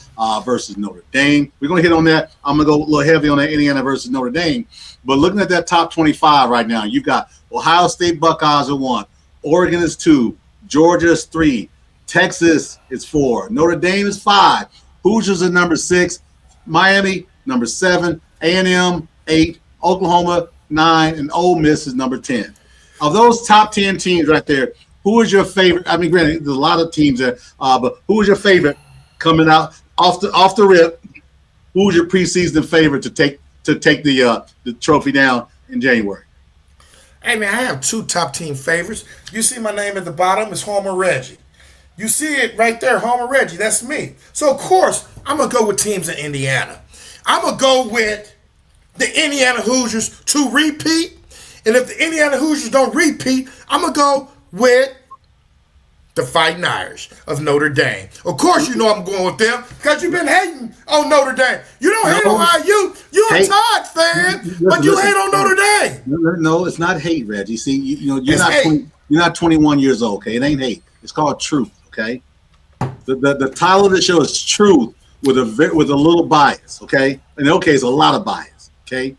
versus Notre Dame. We're going to hit on that. I'm going to go a little heavy on that Indiana versus Notre Dame. But looking at that top 25 right now, you've got Ohio State Buckeyes at 1, Oregon is 2, Georgia is 3, Texas is 4, Notre Dame is 5, Hoosiers is number 6, Miami number 7, A&M 8, Oklahoma 9, and Ole Miss is number 10. Of those top 10 teams right there, who is your favorite? I mean, granted, there's a lot of teams there, but who is your favorite coming out off the rip? Who's your preseason favorite to take the trophy down in January? Hey man, I have 2 top team favorites. You see my name at the bottom is Homer Reggie. You see it right there, Homer Reggie. That's me. So of course I'm gonna go with teams in Indiana. I'm gonna go with the Indiana Hoosiers to repeat. And if the Indiana Hoosiers don't repeat, I'm going to go with the Fighting Irish of Notre Dame. Of course, you know I'm going with them because you've been hating on Notre Dame. You don't hate on IU. You're a Todd fan, but you hate on Notre Dame. No, it's not hate, Reggie. See, you're It's not hate. you're not 21 years old. Okay, it ain't hate. It's called truth. Okay, the title of the show is Truth with a little bias. Okay, and okay, it's a lot of bias. Okay,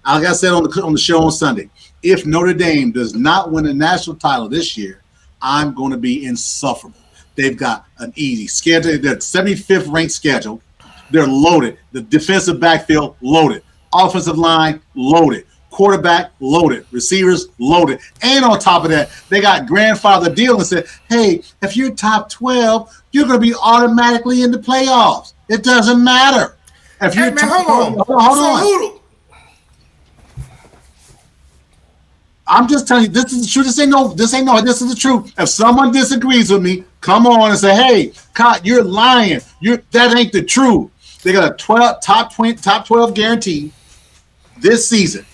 like I said on the show on Sunday, if Notre Dame does not win a national title this year, I'm going to be insufferable. They've got an easy schedule. They're 75th ranked schedule. They're loaded. The defensive backfield loaded. Offensive line loaded. Quarterback loaded. Receivers loaded. And on top of that, they got grandfather deal and said, hey, if you're top 12, you're going to be automatically in the playoffs. It doesn't matter. If you're Hey, man, hold on. Hold on. I'm just telling you, this is the truth. This is the truth. If someone disagrees with me, come on and say, hey, you're lying. That ain't the truth. They got a top 12 guarantee this season.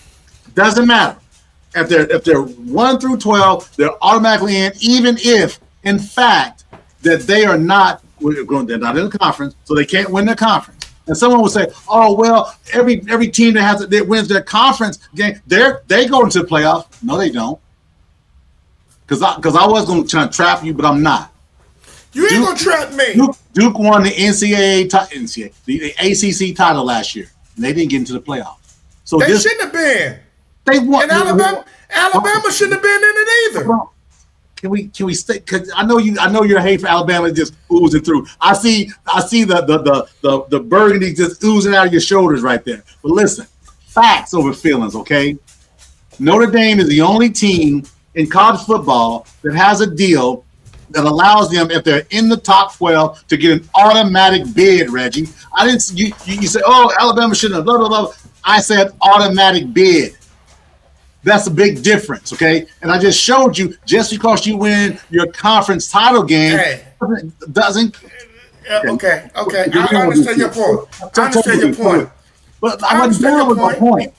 Doesn't matter. If they're 1 through 12, they're automatically in, even if, in fact, that they're not in the conference, so they can't win the conference. And someone would say, "Oh well, every team that wins their conference game, they go into the playoffs." No, they don't. Because I was going to try to trap you, but I'm not. You ain't going to trap me. Duke won the the ACC title last year, and they didn't get into the playoffs. So they shouldn't have been. They won. And Alabama shouldn't have been in it either. Can we stay? Because I know your hate for Alabama is just oozing through. I see the burgundy just oozing out of your shoulders right there. But listen, facts over feelings, okay? Notre Dame is the only team in college football that has a deal that allows them, if they're in the top 12, to get an automatic bid. Reggie, I didn't. You say, oh, Alabama shouldn't have. Blah blah blah. I said automatic bid. That's a big difference, okay? And I just showed you, just because you win your conference title game doesn't. Okay. I understand your point. But I wasn't done with my point.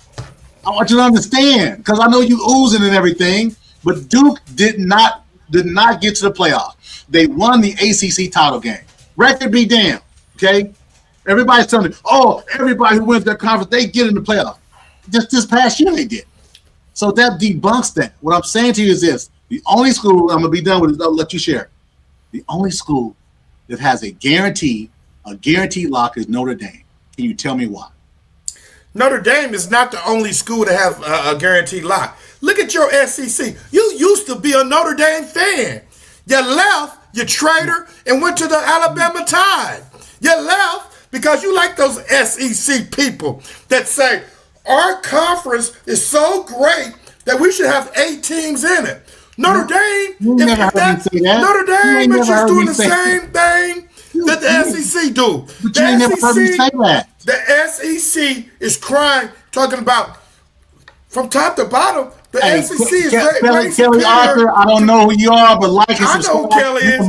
I want you to understand, because I know you oozing and everything, but Duke did not get to the playoffs. They won the ACC title game. Record be damned, okay? Everybody's telling me, oh, everybody who wins their conference, they get in the playoffs. Just this past year they did. So that debunks that. What I'm saying to you is this. The only school, I'm going to be done with it, I'll let you share. The only school that has a guaranteed lock is Notre Dame. Can you tell me why? Notre Dame is not the only school to have a guaranteed lock. Look at your SEC. You used to be a Notre Dame fan. You left, you traitor, and went to the Alabama Tide. You left because you like those SEC people that say, our conference is so great that we should have 8 teams in it. Notre Dame, Notre Dame is just doing the same thing that the SEC do. But you ain't never heard me say that. The SEC is crying, talking about from top to bottom. The SEC is Kelly Arthur, I don't know who you are, but like and subscribe. I know who Kelly is.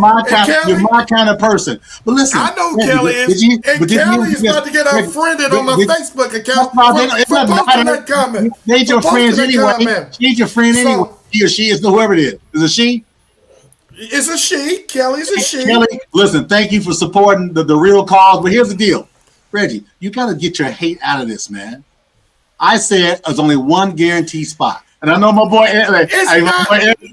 You're my kind of person. But listen, I know who Kelly is. Kelly is about to get unfriended on my Facebook account for posting that comment. They ain't your friends anyway. She ain't your friend anyway. He or she is whoever it is. Is it she? It's a she. Kelly's a she. Kelly, listen, thank you for supporting the real cause. But here's the deal. Reggie, you got to get your hate out of this, man. I said there's only one guaranteed spot. And I know my boy Eric,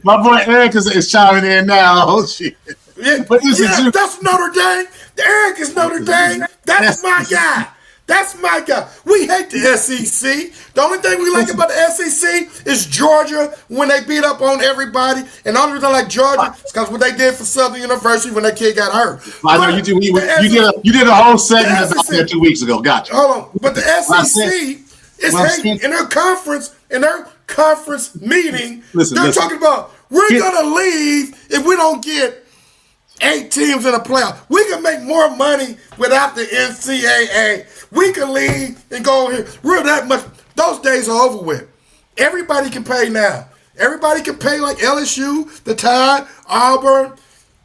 my boy Eric is chiming in now. Oh, shit. Yeah, but that's Notre Dame. Eric is Notre Dame. That's my guy. That's my guy. We hate the SEC. The only thing we like about the SEC is Georgia when they beat up on everybody. And the only reason I like Georgia is because what they did for Southern University when that kid got hurt. I know you did a whole segment about that 2 weeks ago. Gotcha. Hold on. But the SEC is hating in their conference meeting. They're talking about we're going to leave if we don't get 8 teams in the playoff. We can make more money without the NCAA. We can leave and go here. We're that much. Those days are over with. Everybody can pay now. Everybody can pay like LSU, the Tide, Auburn.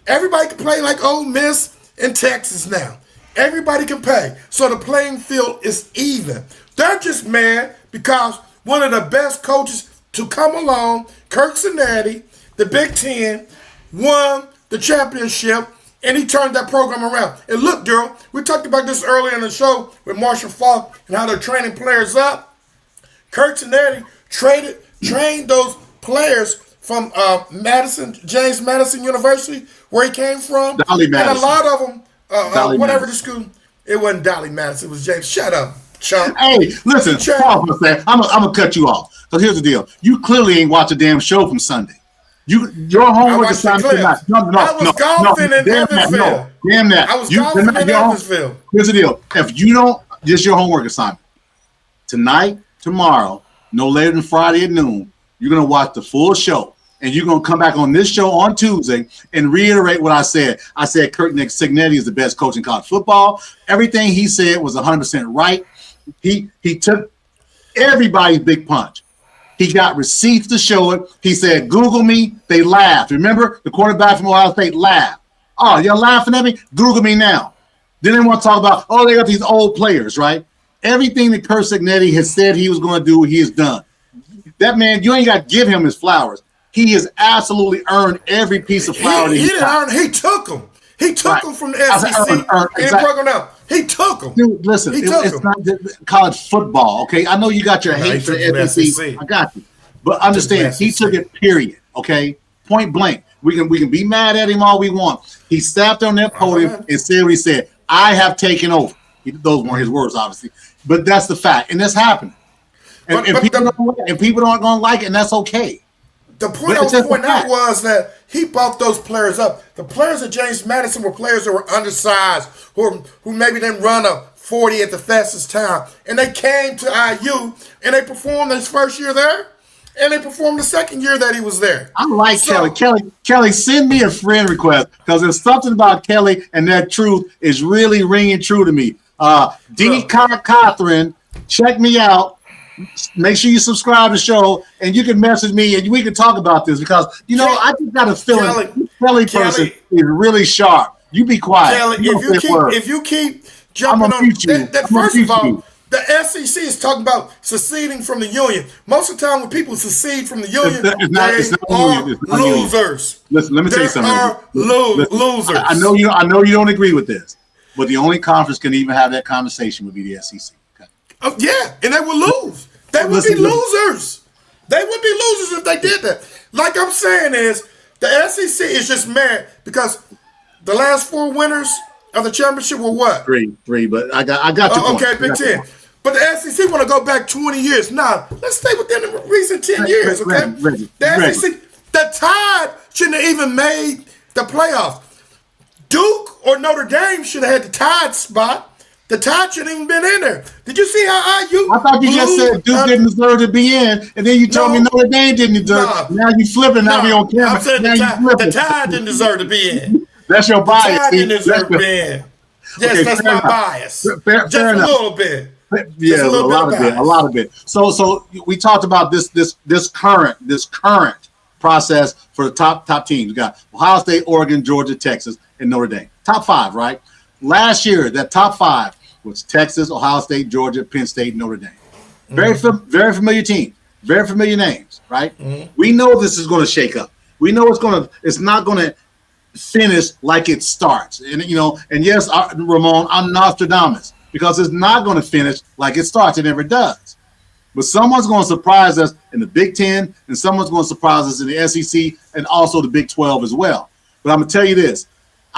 Everybody can play like Ole Miss and Texas now. Everybody can pay. So the playing field is even. They're just mad because one of the best coaches to come along, Kirk Cincinnati, the Big Ten, won the championship, and he turned that program around. And look, Daryl, we talked about this earlier in the show with Marshall Faulk and how they're training players up. Kirk Cincinnati trained those players from James Madison University, where he came from. Dolly Madison. And a lot of them, whatever Madison. the school, it wasn't Dolly Madison, it was James. Shut up, chump. Hey, listen, pause for a second. I'm gonna cut you off. So here's the deal. You clearly ain't watched a damn show from Sunday. Your homework assignment tonight. I was golfing in Evansville. Damn that. I was golfing in Evansville. Here's the deal. If you don't, just your homework assignment. Tonight, tomorrow, no later than Friday at noon, you're gonna watch the full show. And you're going to come back on this show on Tuesday and reiterate what I said. I said Kirk Cincinnati is the best coach in college football. Everything he said was 100% right. He took everybody's big punch. He got receipts to show it. He said, Google me. They laughed. Remember, the quarterback from Ohio State laughed. Oh, you're laughing at me? Google me now. Then they want to talk about, oh, they got these old players, right? Everything that Kirk Cincinnati has said he was going to do, he has done. That man, you ain't got to give him his flowers. He has absolutely earned every piece of flour. He didn't earn. He took them. He took them from the SEC and he broke them down. He took them. Dude, listen, it's not just college football, okay? I know you got your hate for the SEC. I got you. But understand, he took it, period, okay? Point blank. We can be mad at him all we want. He sat on that podium and said what he said. I have taken over. Those weren't his words, obviously. But that's the fact. And that's happening. And people aren't going to like it, and that's okay. The point I was pointing out was that he brought those players up. The players at James Madison were players that were undersized, who maybe didn't run a 40 at the fastest time. And they came to IU, and they performed his first year there, and they performed the second year that he was there. I like Kelly. Kelly, send me a friend request, because there's something about Kelly, and that truth is really ringing true to me. D. Cothran, check me out. Make sure you subscribe to the show, and you can message me, and we can talk about this, because I just got a feeling Kelly person is really sharp. You be quiet. Kelly, if you keep jumping on that, first of all, the SEC is talking about seceding from the union. Most of the time, when people secede from the union, they are losers. Listen, let me tell you something. Losers. I know you don't agree with this, but the only conference can even have that conversation would be the SEC. Oh, yeah, and they would lose. They would be losers. They would be losers if they did that. Like I'm saying is, the SEC is just mad because the last 4 winners of the championship were what? Three, but I got you. Okay, Big Ten. But the SEC want to go back 20 years. Nah, let's stay within the recent 10 years, okay? The SEC, the Tide shouldn't have even made the playoffs. Duke or Notre Dame should have had the Tide spot. The Tide shouldn't even been in there. Did you see how IU? I thought you just said Duke didn't deserve to be in, and then you told me Notre Dame didn't deserve. Now you flipping. Now we on camera. I'm saying the Tide didn't deserve to be in. That's your bias. The Tide didn't deserve to be in. Yes, that's my bias. Fair enough. A little bit. Yeah, a lot of it. So we talked about this current process for the top teams. We got Ohio State, Oregon, Georgia, Texas, and Notre Dame. Top 5, right? Last year, that top 5 was Texas, Ohio State, Georgia, Penn State, Notre Dame. Very familiar team, very familiar names, right? Mm-hmm. We know this is going to shake up. We know it's not going to finish like it starts. And yes, Ramon, I'm Nostradamus, because it's not going to finish like it starts. It never does. But someone's going to surprise us in the Big Ten, and someone's going to surprise us in the SEC, and also the Big 12 as well. But I'm going to tell you this.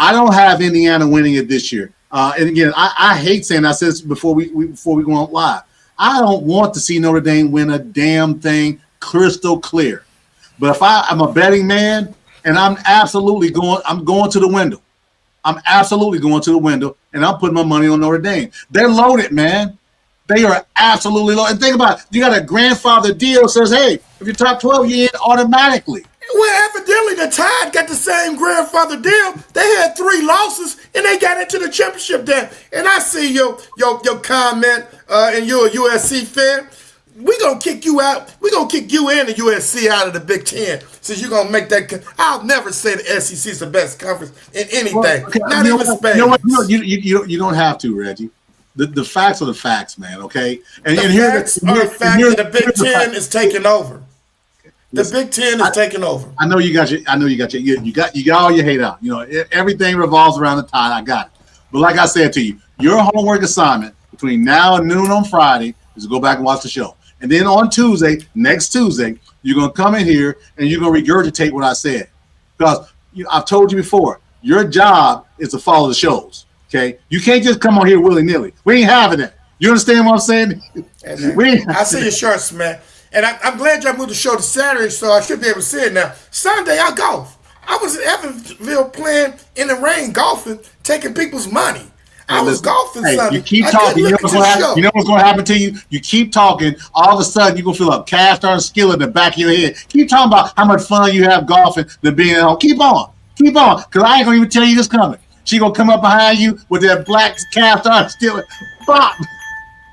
I don't have Indiana winning it this year. And again, I hate saying, I said this before we go on live. I don't want to see Notre Dame win a damn thing crystal clear. But if I'm a betting man, and I'm going to the window. I'm absolutely going to the window, and I'm putting my money on Notre Dame. They're loaded, man. They are absolutely loaded. And think about it. You got a grandfather deal that says, hey, if you're top 12, you're in automatically. Well, evidently the Tide got the same grandfather deal. They had 3 losses, and they got into the championship then. And I see your comment, and you're a USC fan. we gonna kick you out. We gonna kick you and the USC out of the Big Ten since you gonna make that. I'll never say the SEC is the best conference in anything. Okay, Not even Spain. You know what? You don't have to, Reggie. The facts are the facts, man. Okay, The facts are the fact that the Big Ten is taking over. The Big Ten is taking over. I know you got your. You got all your hate out. You know everything revolves around the tide. I got it. But like I said to you, your homework assignment between now and noon on Friday is to go back and watch the show. And then on Tuesday, next Tuesday, you're going to come in here and you're going to regurgitate what I said. Because I've told you before, your job is to follow the shows. Okay? You can't just come on here willy-nilly. We ain't having that. You understand what I'm saying? I see your shirts, man. And I'm glad y'all moved the show to Saturday, so I should be able to see it now. Sunday, I golf. I was in Evansville playing in the rain, golfing, taking people's money. I was golfing Sunday. You keep talking. You know what's going to happen to you? You keep talking. All of a sudden, you're going to feel a cast iron skill in the back of your head. Keep talking about how much fun you have golfing than being at home. Keep on. Keep on. Because I ain't going to even tell you this coming. She going to come up behind you with that black cast iron skill. Bop.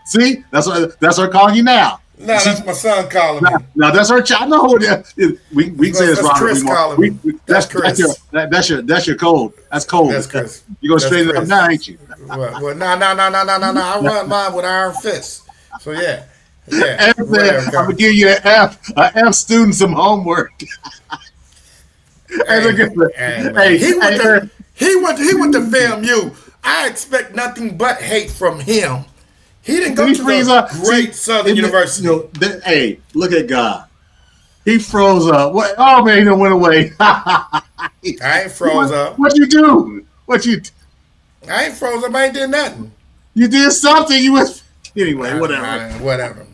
See? That's her calling you now. No, that's my son calling me. No, that's her child. I know who it is. We can say this wrong. Chris calling me. That's Chris. That's your code. That's cold. That's Chris. You go straight it up now, ain't you? Well, no. I run mine with iron fists. So yeah. I'm gonna give you an F student some homework. He went to FAMU. I expect nothing but hate from him. He didn't go to the great Southern University. Hey, look at God. He froze up. What? Oh man, he done went away. I ain't froze up. What you do? I ain't froze up. I ain't did nothing. You did something. You was anyway. Whatever.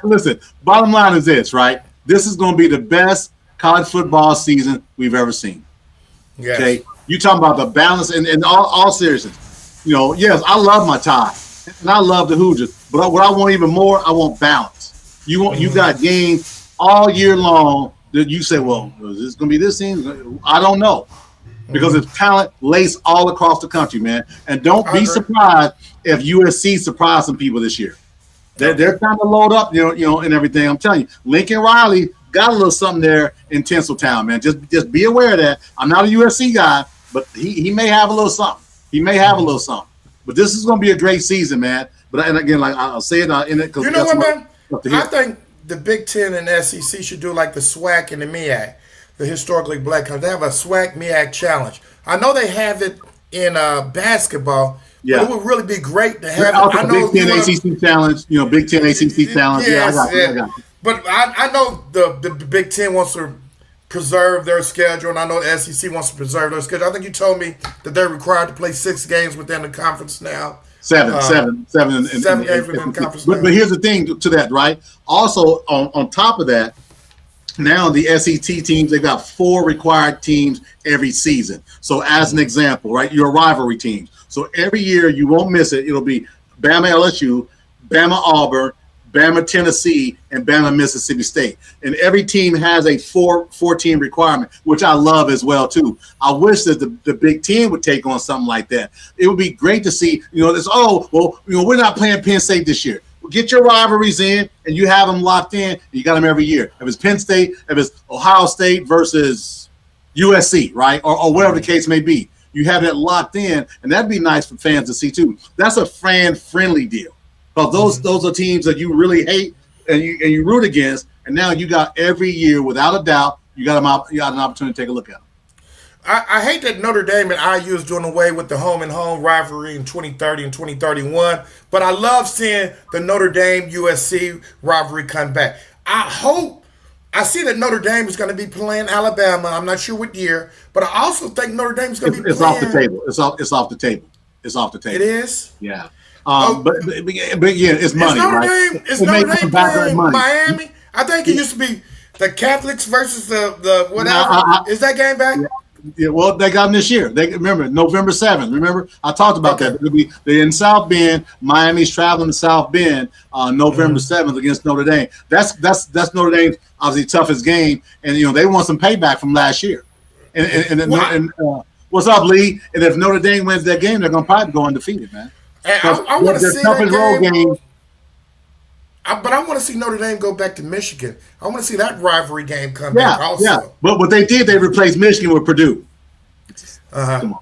Listen. Bottom line is this, right? This is going to be the best college football season we've ever seen. Yes. Okay. You talking about the balance and all seriousness. You know, yes, I love my tie. And I love the Hoosiers, but what I want even more, I want balance. You got games all year long that you say, well, is this going to be this season? I don't know, because it's talent laced all across the country, man. And don't be surprised if USC surprised some people this year. They're trying to load up, you know, and everything. I'm telling you, Lincoln Riley got a little something there in Tinseltown, man. Just be aware of that. I'm not a USC guy, but he may have a little something. But this is going to be a great season, man. But and again, like I'll say it in it. You know what, man? I think the Big Ten and the SEC should do like the SWAC and the MEAC, the historically black country. They have a SWAC MEAC challenge. I know they have it in basketball. Yeah, but it would really be great to have. I know Big Ten ACC challenge. You know, Big Ten ACC challenge. Yes, I got you. But I know the Big Ten wants to preserve their schedule, and I know the SEC wants to preserve their schedule. I think you told me that they're required to play 6 games within the conference now. Seven games within the conference. But here's the thing to that, right? Also, on top of that, now the SEC teams, they've got 4 required teams every season. So as an example, right, your rivalry teams. So every year you won't miss it. It'll be Bama LSU, Bama Auburn, Bama Tennessee, and Bama Mississippi State. And every team has a 4-team requirement, which I love as well too. I wish that the Big Ten would take on something like that. It would be great to see, we're not playing Penn State this year. Get your rivalries in, and you have them locked in, and you got them every year. If it's Penn State, if it's Ohio State versus USC, right, or whatever the case may be, you have that locked in, and that'd be nice for fans to see too. That's a fan-friendly deal. Because those are teams that you really hate and you root against, and now you got every year, without a doubt, you got an opportunity to take a look at them. I hate that Notre Dame and IU is doing away with the home and home rivalry in 2030 and 2031, but I love seeing the Notre Dame USC rivalry come back. I see that Notre Dame is going to be playing Alabama. I'm not sure what year, but I also think Notre Dame is going to be playing. It's off the table. It's off the table. It's off the table. It is? Yeah. But yeah, it's money, right? Is Notre Dame playing Miami? I think it used to be the Catholics versus the whatever. Is that game back? Yeah, well, they got them this year. They remember November 7th. Remember, I talked about that. They're in South Bend. Miami's traveling to South Bend on November 7th against Notre Dame. That's Notre Dame's obviously toughest game, and they want some payback from last year. And what's up, Lee? And if Notre Dame wins that game, they're gonna probably go undefeated, man. I want to see that game. But I want to see Notre Dame go back to Michigan. I want to see that rivalry game come Yeah, back also. yeah. But what they did, they replaced Michigan with Purdue. Uh-huh. Come on,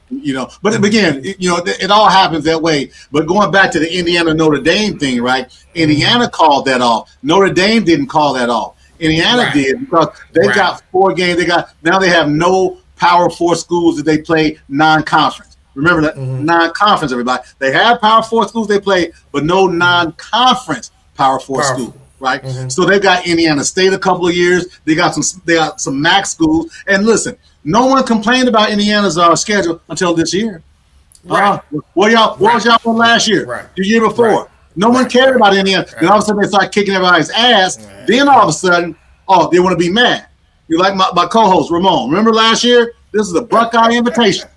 but again, it all happens that way. But going back to the Indiana Notre Dame thing, right? Indiana called that off. Notre Dame didn't call that off. Indiana did because they got 4 games. Now they have no Power 4 schools that they play non-conference. Remember that non-conference, everybody. They have Power 4 schools they play, but no non-conference Power 4 school. Right, so they got Indiana State a couple of years. They got some MAC schools. And listen, no one complained about Indiana's schedule until this year. Right. What was y'all for last year? Right. The year before? Right. No one cared about Indiana. Then all of a sudden they start kicking everybody's ass. Then all of a sudden, they want to be mad. You like my co-host Ramon? Remember last year? This is a Buckeye invitation.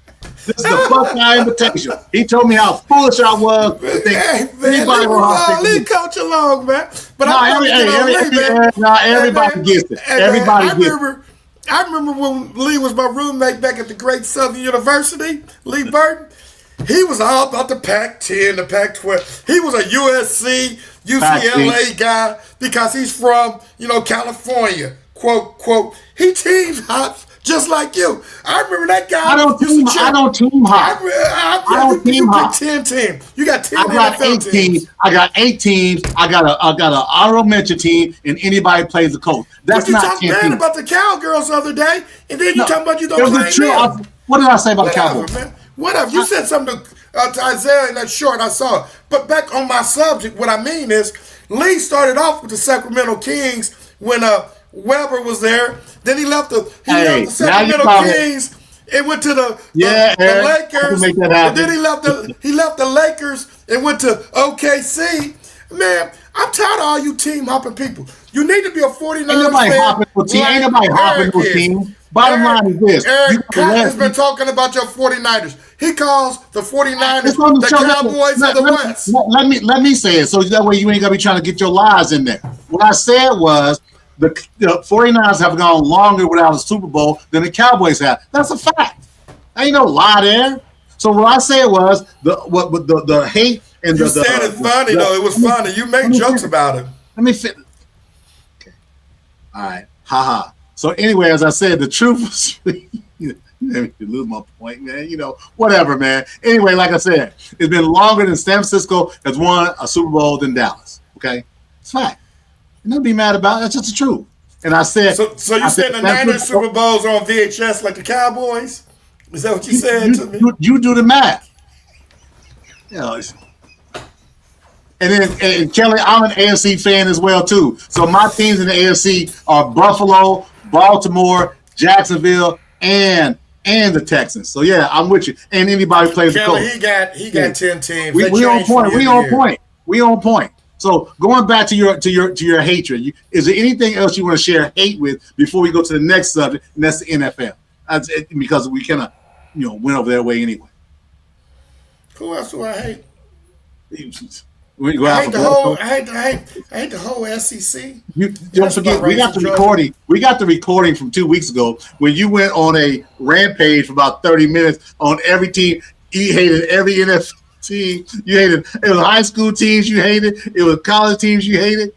This is the Buckeye invitation. He told me how foolish I was to think anybody will leave Coach along, man. But everybody gets it. Everybody gets it. I remember when Lee was my roommate back at the Great Southern University, Lee Burton. He was all about the Pac-10, the Pac-12. He was a USC, UCLA guy because he's from, California. Quote, quote. He team hops just like you. I remember that guy. I don't team hop. I don't team hop. 10 teams. You got 10 I got NFL 8 teams. I got 8 teams. I got an honorable mention team, and anybody plays the coach. That's but you not 10 talked bad teams. about the Cowgirls the other day, and then you talking about you don't play them. What did I say about the Cowboys? Man. Whatever. You said something to Isaiah in that short. I saw it. But back on my subject, what I mean is Lee started off with the Sacramento Kings when Weber was there. Then he left the Sacramento Kings and went to the Lakers. And then he left the Lakers and went to OKC. Man, I'm tired of all you team hopping people. You need to be a 49ers Ain't nobody hopping no team. Ain't nobody hopping no team. Bottom line is this. Eric Cotton has been talking about your 49ers. He calls the 49ers the Cowboys of the West. Let me say it so that way you ain't going to be trying to get your lies in there. What I said was the 49ers have gone longer without a Super Bowl than the Cowboys have. That's a fact. Ain't no lie there. So what I said was the hate and you said it funny though. It was funny. You make jokes about it. Let me fit. Okay. All right. Ha. So anyway, as I said, the truth was you lose my point, man. Whatever, man. Anyway, like I said, it's been longer than San Francisco has won a Super Bowl than Dallas. Okay, it's fact. And don't be mad about it. That's just the truth. And I said, so you said the Niners Super Bowls are on VHS like the Cowboys? Is that what you said to me? You do the math. And then Kelly, I'm an AFC fan as well too. So my teams in the AFC are Buffalo, Baltimore, Jacksonville, and the Texans. So yeah, I'm with you. And anybody plays Kelly, the coach. He got 10 teams. We on point. We on point. So going back to your hatred, is there anything else you want to share hate with before we go to the next subject, and that's the NFL? Because we kind of went over their way anyway. Who else do I hate? I hate the whole SEC. Don't forget, we got the recording. We got the recording from 2 weeks ago when you went on a rampage for about 30 minutes on every team. You hated every NFL team. You hated it was high school teams. You hated it was college teams. You hated.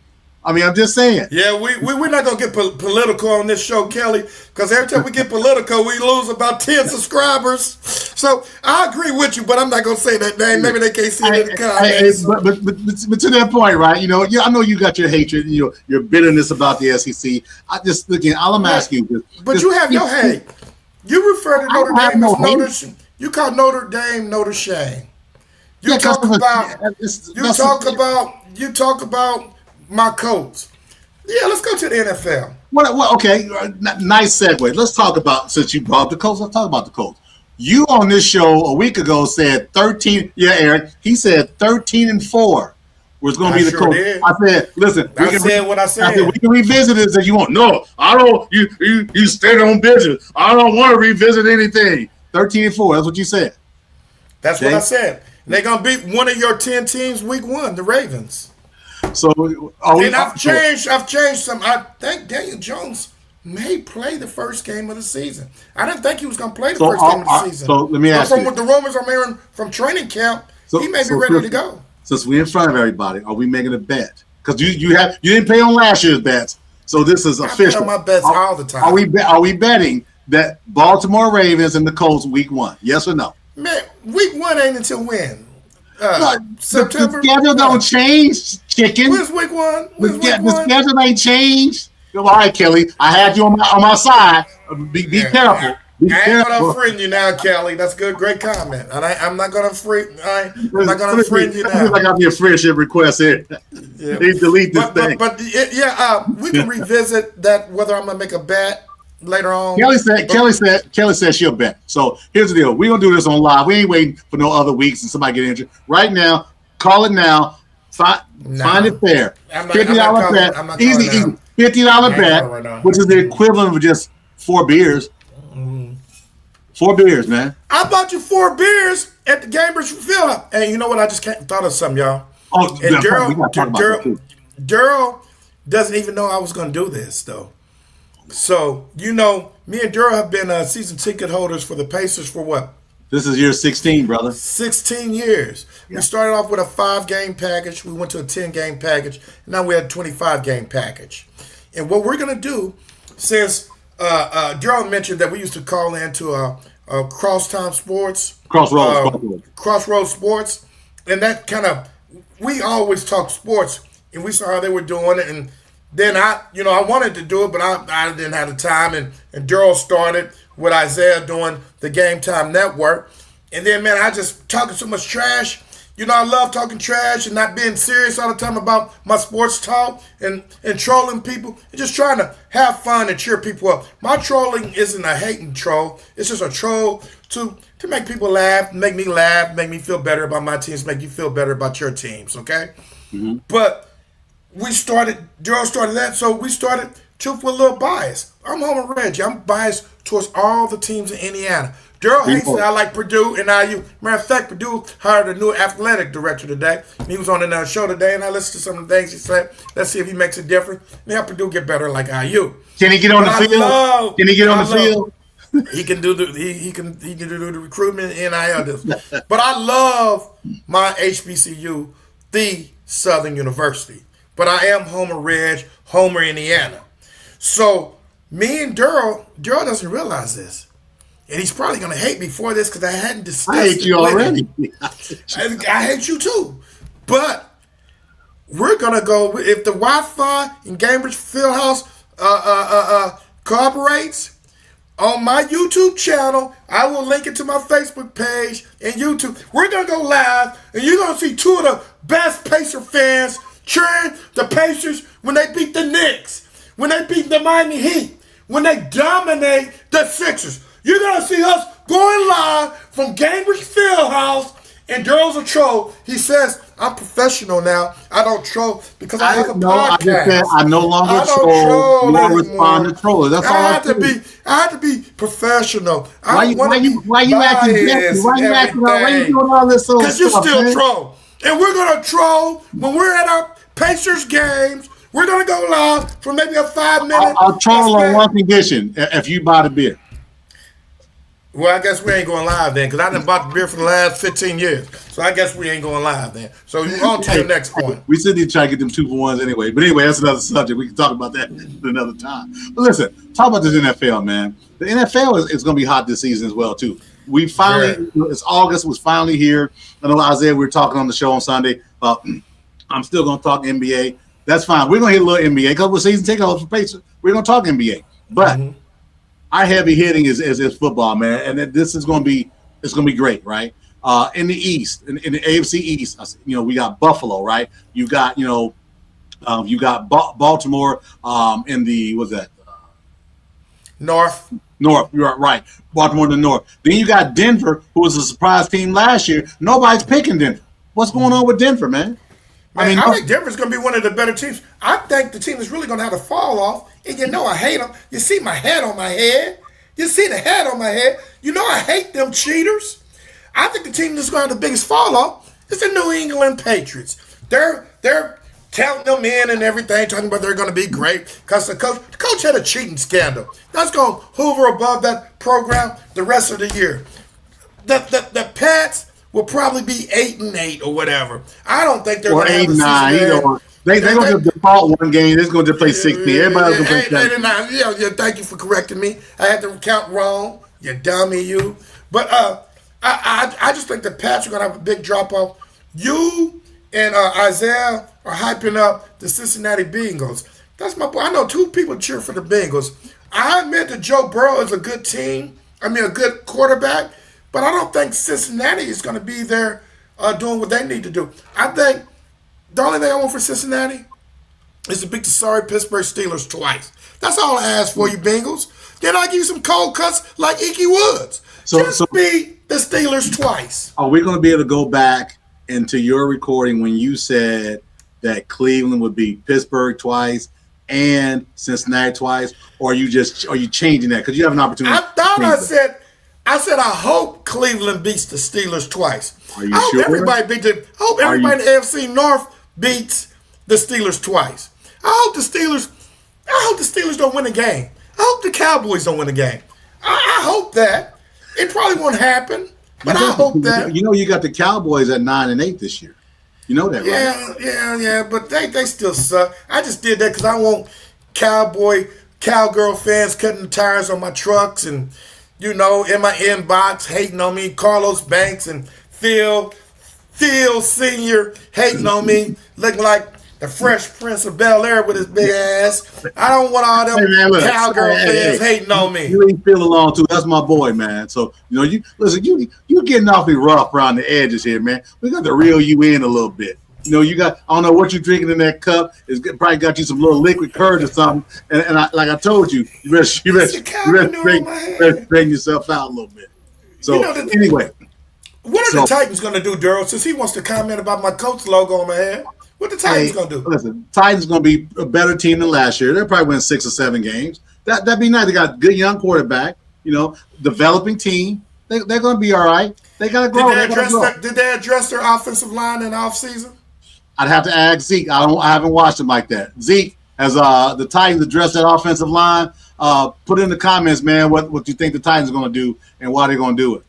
I mean, I'm just saying. Yeah, we're not gonna get political on this show, Kelly, because every time we get political, we lose about 10 subscribers. So I agree with you, but I'm not gonna say that name. Maybe they can't see it in the comments. But to that point, right? I know you got your hatred, and your bitterness about the SEC. All I'm asking you. But you have your hate. You refer to Notre Dame as you call Notre Dame Notre Shame. You talk about my coach. Yeah, let's go to the NFL. Okay, nice segue. Let's talk about, since you brought up the coach, let's talk about the coach. You on this show a week ago said 13. Yeah, Eric, he said 13-4 was going to be the coach. Did. I said, listen. I said what I said. I said, we can revisit this if you want. No, I don't. You stayed on business. I don't want to revisit anything. 13-4. That's what you said. That's what I said. They're going to beat one of your 10 teams week 1, the Ravens. So, I've changed some. I think Daniel Jones may play the first game of the season. I didn't think he was going to play the first game of the season. So let me ask you. From what the rumors I'm hearing from training camp, he may be ready to go. Since we're in front of everybody, are we making a bet because you didn't pay on last year's bets, so this is official. I pay on my bets all the time. Are we betting that Baltimore Ravens and the Colts week 1? Yes or no? Man, week 1 ain't until when? The September. schedule don't change, chicken. When's week 1? The schedule ain't changed. All right, Kelly, I had you on my side. Be careful. Be I ain't careful. gonna friend you now, Kelly. That's good, great comment. And I'm not gonna friend. I'm not gonna friend you now. I got me a friendship request here. Yeah. Please delete this thing. We can revisit that whether I'm gonna make a bet later on. Kelly said she'll bet. So here's the deal. We're gonna do this on live. We ain't waiting for no other weeks and somebody get injured. Right now, call it now. Find it fair. $50 bet. Easy. $50 bet, which is the equivalent of just 4 beers. 4 beers, man. I bought you 4 beers at the Gamers Field. And you know what? I just thought of something, y'all. Oh, and Daryl doesn't even know I was going to do this, though. So, me and Daryl have been season ticket holders for the Pacers for what? This is year 16, brother. 16 years. Yeah. We started off with a 5-game package. We went to a 10-game package. Now we had a 25-game package. And what we're going to do, since Daryl mentioned that we used to call into Crossroads Sports. Crossroads Sports. And that kind of, we always talk sports, and we saw how they were doing it. And then I wanted to do it, but I didn't have the time. And Daryl started with Isaiah doing the Game Time Network. And then, man, I just talking so much trash. I love talking trash and not being serious all the time about my sports talk and trolling people and just trying to have fun and cheer people up. My trolling isn't a hating troll. It's just a troll to make people laugh, make me feel better about my teams, make you feel better about your teams, okay? Mm-hmm. But Daryl started that, so we started Truth with a little bias. I'm Homer Reggie. I'm biased towards all the teams in Indiana. Daryl hates that I like Purdue and IU. Matter of fact, Purdue hired a new athletic director today. He was on another show today, and I listened to some of the things he said. Let's see if he makes a difference. Maybe help Purdue get better like IU. Can he get on the field? Can he get on the field? He can do the recruitment and NIL. But I love my HBCU, the Southern University. But I am Homer Reg, Homer, Indiana. So me and Daryl doesn't realize this. And he's probably going to hate me for this because I hadn't discussed it. I hate you already. I hate you too. But we're going to go, if the Wi-Fi in Cambridge Fieldhouse cooperates, on my YouTube channel, I will link it to my Facebook page and YouTube. We're going to go live, and you're going to see 2 of the best Pacer fans cheering the Pacers when they beat the Knicks, when they beat the Miami Heat, when they dominate the Sixers. You're going to see us going live from Cambridge Fieldhouse, and Daryl's a troll. He says, I'm professional now. I don't troll because I have a podcast. I just said I no longer troll. You don't respond to trollers. That's all I have to be professional. Why you acting Why you doing all this? Because you still troll. And we're going to troll when we're at our Pacers games. We're going to go live for maybe a 5-minute. I'll troll on one condition: if you buy the beer. Well, I guess we ain't going live then, because I done bought the beer for the last 15 years. So I guess we ain't going live then. So you on to the next point. We still need to try to get them 2-for-1s anyway. But anyway, that's another subject. We can talk about that another time. But listen, talk about this NFL, man. The NFL is going to be hot this season as well, too. We finally, it's August, was finally here. I know Isaiah, we were talking on the show on Sunday. I'm still going to talk NBA. That's fine. We're going to hit a little NBA because we're season ticket holders for Pacers. We're going to talk NBA. But our heavy hitting is football, man, and this is going to be great, right? In the East, in the AFC East, we got Buffalo, right? You got Baltimore in the North. You're right. Baltimore in the North. Then you got Denver, who was a surprise team last year. Nobody's picking Denver. What's going on with Denver, man? I think Denver's going to be one of the better teams. I think the team is really going to have to fall off. And I hate them. You see my head on my head? You see the head on my head? I hate them cheaters. I think the team that's going to have the biggest fall off is the New England Patriots. They're counting them in and everything, talking about they're going to be great because the coach had a cheating scandal. That's going to hover above that program the rest of the year. The Pats will probably be 8-8 or whatever. I don't think they're going to have a season They're gonna just default one game. They're gonna just play 16. Everybody's gonna play 17. Yeah, thank you for correcting me. I had the count wrong. You dummy, you. But I just think the Pats are gonna have a big drop off. You and Isaiah are hyping up the Cincinnati Bengals. That's my boy. I know 2 people cheer for the Bengals. I admit that Joe Burrow is a good team. I mean, a good quarterback. But I don't think Cincinnati is going to be there doing what they need to do. I think the only thing I want for Cincinnati is to beat the sorry Pittsburgh Steelers twice. That's all I ask for you, Bengals. Then I'll give you some cold cuts like Ickey Woods. Just beat the Steelers twice. Are we going to be able to go back into your recording when you said that Cleveland would beat Pittsburgh twice and Cincinnati twice, or are you changing that because you have an opportunity? I thought I said I hope Cleveland beats the Steelers twice. Are you I hope sure? everybody in the AFC North beats the Steelers twice. I hope the Steelers don't win a game. I hope the Cowboys don't win a game. I hope that. It probably won't happen, but I hope that. You know, you got the Cowboys at 9-8 this year. You know that, right? Yeah, but they still suck. I just did that because I want cowgirl fans cutting the tires on my trucks and, in my inbox hating on me. Carlos Banks and Phil Sr. hating on me, looking like the Fresh Prince of Bel-Air with his big ass. I don't want all them cowgirl fans hating on me. You ain't feeling along too. That's my boy, man. So you getting awfully rough around the edges here, man. We got to reel you in a little bit. You got, I don't know what you're drinking in that cup. It's probably got you some little liquid courage or something. And like I told you, you better straighten yourself out a little bit. So anyway. What are the Titans going to do, Daryl, since he wants to comment about my Colts logo on my head? What the Titans going to do? Listen, Titans going to be a better team than last year. They'll probably win 6 or 7 games. That'd be nice. They got a good young quarterback, developing team. They're going to be all right. They got to grow. Did they address their offensive line in the offseason? I'd have to ask Zeke. I haven't watched him like that. Zeke, as the Titans address that offensive line, put in the comments, man, what you think the Titans are going to do and why they're going to do it.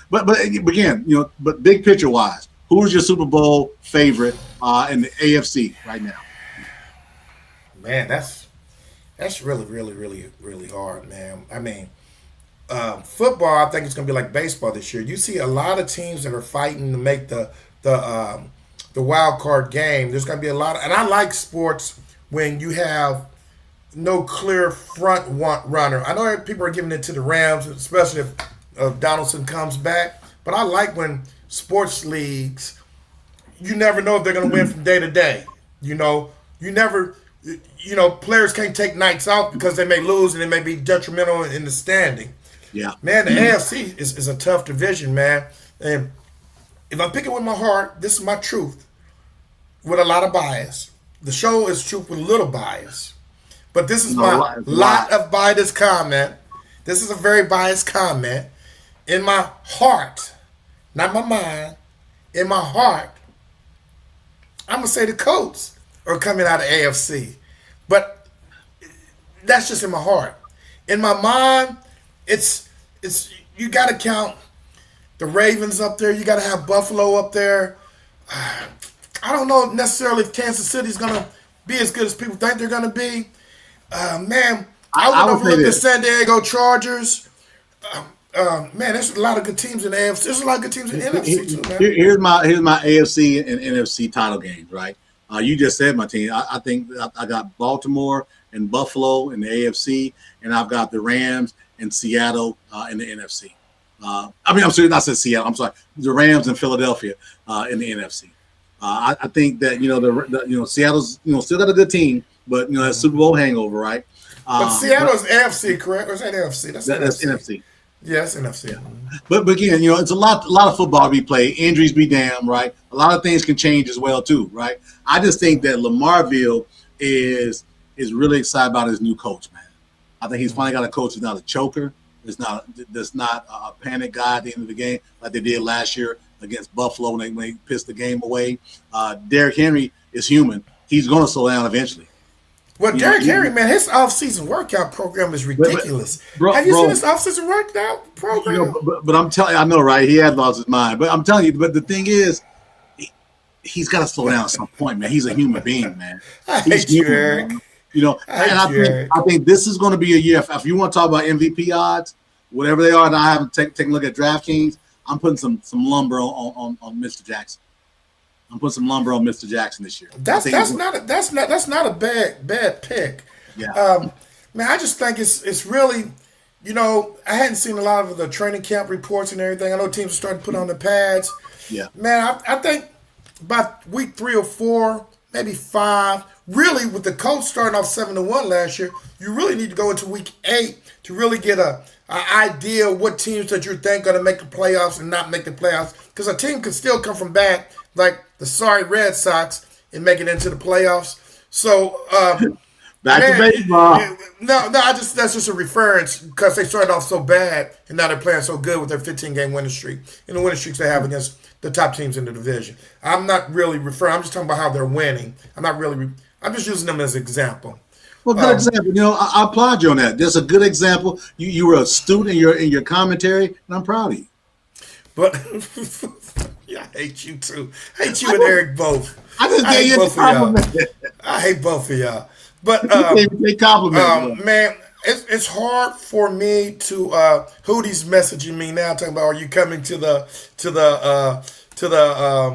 But again, but big picture wise, who's your Super Bowl favorite in the AFC right now? Man, that's really, really, really, really hard, man. I mean, football, I think it's going to be like baseball this year. You see a lot of teams that are fighting to make the wild card game. There's going to be a lot and I like sports when you have no clear front runner. I know people are giving it to the Rams, especially if Donaldson comes back. But I like when sports leagues, you never know if they're going to win from day to day. Players can't take nights off because they may lose and it may be detrimental in the standing. Yeah. Man, the AFC is a tough division, man. And if I'm picking with my heart, this is my truth with a lot of bias. The show is truth with a little bias. But this is my lot of biased comment. This is a very biased comment. In my heart, not my mind, in my heart, I'm going to say the Colts are coming out of AFC. But that's just in my heart. In my mind, it's you got to count the Ravens up there. You got to have Buffalo up there. I don't know necessarily if Kansas City's going to be as good as people think they're going to be. Man, I would overlook the San Diego Chargers. Man, there's a lot of good teams in the AFC. There's a lot of good teams in the NFC too, man. Here's my AFC and NFC title games, right? You just said my team. I think I got Baltimore and Buffalo in the AFC, and I've got the Rams and Seattle in the NFC. I'm sorry, I said Seattle. I'm sorry, the Rams and Philadelphia in the NFC. I think that Seattle's still got a good team, but that Super Bowl hangover, right? But Seattle's AFC, correct? Or is that NFC? That's NFC. Yeah, it's NFC. But again, it's a lot of football to be played. Injuries be damned, right? A lot of things can change as well too, right? I just think that Lamarville is really excited about his new coach, man. I think he's finally got a coach who's not a choker. That's not a panic guy at the end of the game like they did last year against Buffalo when they pissed the game away. Derrick Henry is human. He's going to slow down eventually. Well, Derrick Henry, man, his off-season workout program is ridiculous. Have you seen his off-season workout program? But I'm telling you, I know, right? He had lost his mind. But I'm telling you, but the thing is, he's got to slow down at some point, man. He's a human being, man. I He's hate you, human, Eric. man. You know, I hate and you, Eric. I think this is going to be a year. If you want to talk about MVP odds, whatever they are, and I haven't taken a look at DraftKings, I'm putting some lumber on Mr. Jackson. I'm putting some lumber on Mr. Jackson this year. That's not a bad pick. Yeah. Man, I just think it's really, I hadn't seen a lot of the training camp reports and everything. I know teams are starting to put on the pads. Yeah. Man, I think by week 3 or 4, maybe 5, really with the Colts starting off 7-1 last year, you really need to go into week 8 to really get an idea of what teams that you think are going to make the playoffs and not make the playoffs. Because a team can still come from back, like the sorry Red Sox, and make it into the playoffs. So, back to baseball. No, that's just a reference because they started off so bad and now they're playing so good with their 15-game winning streak and the winning streaks they have against the top teams in the division. I'm not really referring. I'm just talking about how they're winning. I'm just using them as an example. Well, good example. I applaud you on that. That's a good example. You were astute in your commentary, and I'm proud of you. But yeah, I hate you too. I hate you and Eric both. I just gave you a compliment. I hate both of y'all. But they compliment. Man, it's hard for me to Hootie's messaging me now talking about, are you coming to the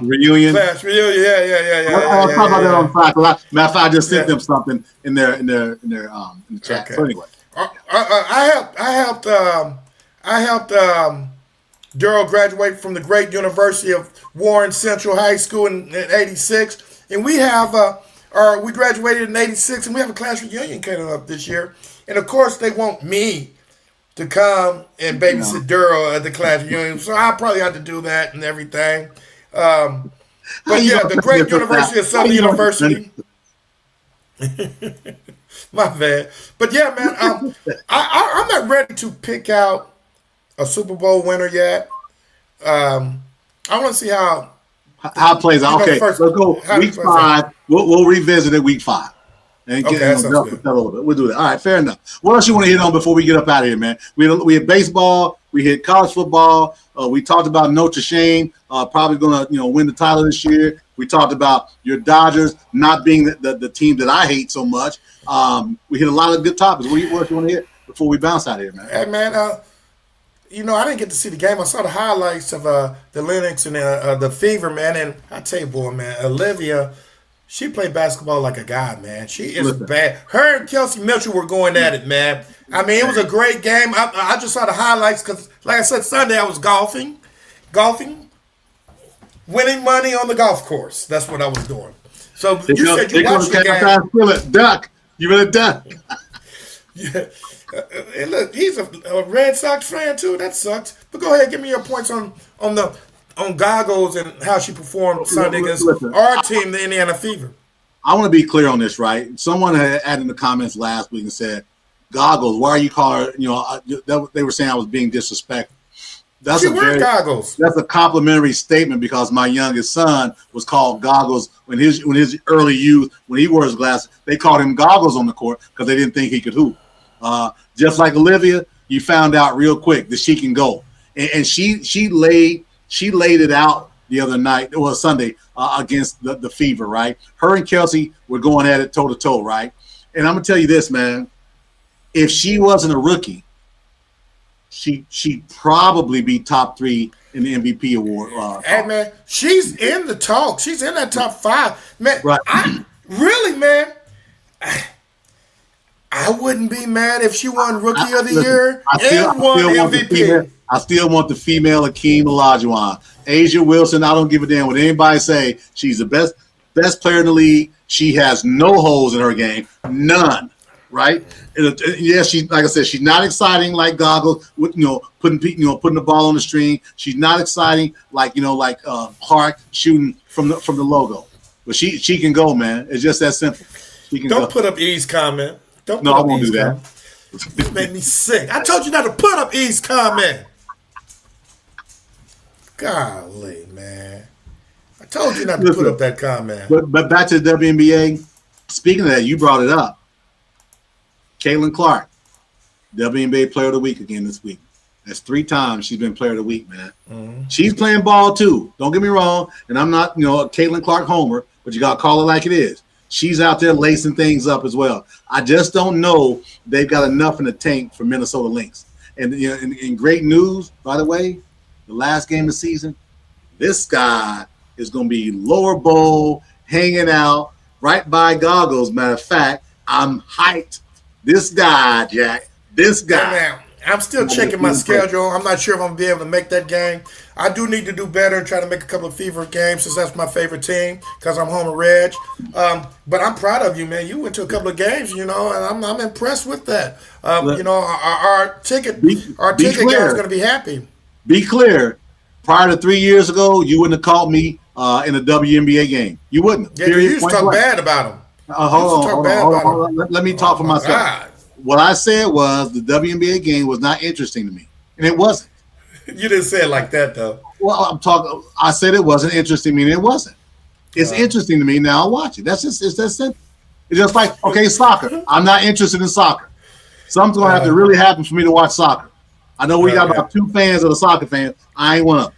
reunion? Class reunion? Yeah. I'll talk about that on Friday. Matter of fact, I just sent them something in the chat. Okay. So anyway, I helped Daryl graduate from the great University of Warren Central High School in '86, and we graduated in '86, and we have a class reunion coming up this year. And of course, they want me to come and babysit Daryl at the class reunion, so I'll probably have to do that and everything. But yeah, the great University of Southern University. My bad. But yeah, man, I'm not ready to pick out a Super Bowl winner yet. I want to see how it plays out. Okay, let's go week 5. We'll revisit it week 5. And get that sounds good. A little bit. We'll do that. All right, fair enough. What else you want to hit on before we get up out of here, man? We had baseball. We hit college football. We talked about Notre Dame probably going to win the title this year. We talked about your Dodgers not being the team that I hate so much. We hit a lot of good topics. What else you want to hit before we bounce out of here, man? Hey, man, I didn't get to see the game. I saw the highlights of the Lynx and the Fever, man. And I tell you, boy, man, Olivia, she played basketball like a guy, man. She is bad. Her and Kelsey Mitchell were going at it, man. I mean, it was a great game. I just saw the highlights because, like I said, Sunday I was golfing, winning money on the golf course. That's what I was doing. So you said you watched the game. Duck. You really duck. Yeah. And look, he's a Red Sox fan too. That sucks. But go ahead, give me your points on Goggles and how she performed Sunday against our team, the Indiana Fever. I want to be clear on this, right? Someone had added in the comments last week and said, "Goggles, why are you calling her?" They were saying I was being disrespectful. She wear goggles. That's a complimentary statement because my youngest son was called Goggles when his early youth, when he wore his glasses, they called him Goggles on the court because they didn't think he could hoop. Just like Olivia, you found out real quick that she can go, and she laid it out the other night, Sunday, against the Fever, right? Her and Kelsey were going at it toe to toe, right? And I'm gonna tell you this, man. If she wasn't a rookie, she'd probably be top 3 in the MVP award. Hey, man, she's in the talk. She's in that top 5, man. Right. I wouldn't be mad if she won Rookie of the Year and won MVP. I still want the female Akeem Olajuwon. Asia Wilson, I don't give a damn what anybody say. She's the best player in the league. She has no holes in her game. None. Right? Yes, she, like I said, she's not exciting like Goggles, with putting the ball on the string. She's not exciting like Clark shooting from the logo. But she can go, man. It's just that simple. She can Don't put up E's comment. I won't do that. You made me sick. I told you not to put up E's comment. Golly, man. I told you not to put up that comment. But back to the WNBA. Speaking of that, you brought it up. Caitlin Clark, WNBA Player of the Week again this week. That's 3 times she's been Player of the Week, man. She's playing ball too. Don't get me wrong. And I'm not, a Caitlin Clark homer, but you got to call it like it is. She's out there lacing things up as well. I just don't know they've got enough in the tank for Minnesota Lynx. And in great news, by the way, the last game of the season, this guy is going to be lower bowl, hanging out right by Goggles. Matter of fact, I'm hyped. This guy, Jack, this guy. Hey, man, I'm still checking my schedule. I'm not sure if I'm going to be able to make that game. I do need to do better and try to make a couple of fever games since that's my favorite team because I'm home with Reg. But I'm proud of you, man. You went to a couple of games, and I'm impressed with that. Our ticket guy is going to be happy. Be clear. Prior to 3 years ago, you wouldn't have called me in a WNBA game. You wouldn't. Yeah, you used to talk bad about him. Hold on. Let me talk for myself. God. What I said was the WNBA game was not interesting to me, and it wasn't. You didn't say it like that, though. Well, I said it wasn't interesting to me, and it wasn't. It's interesting to me now. I'll watch it. It's that simple. It's just like, okay, soccer. I'm not interested in soccer. Something's going to have to really happen for me to watch soccer. I know we got about 2 fans of the soccer fans. I ain't one of them.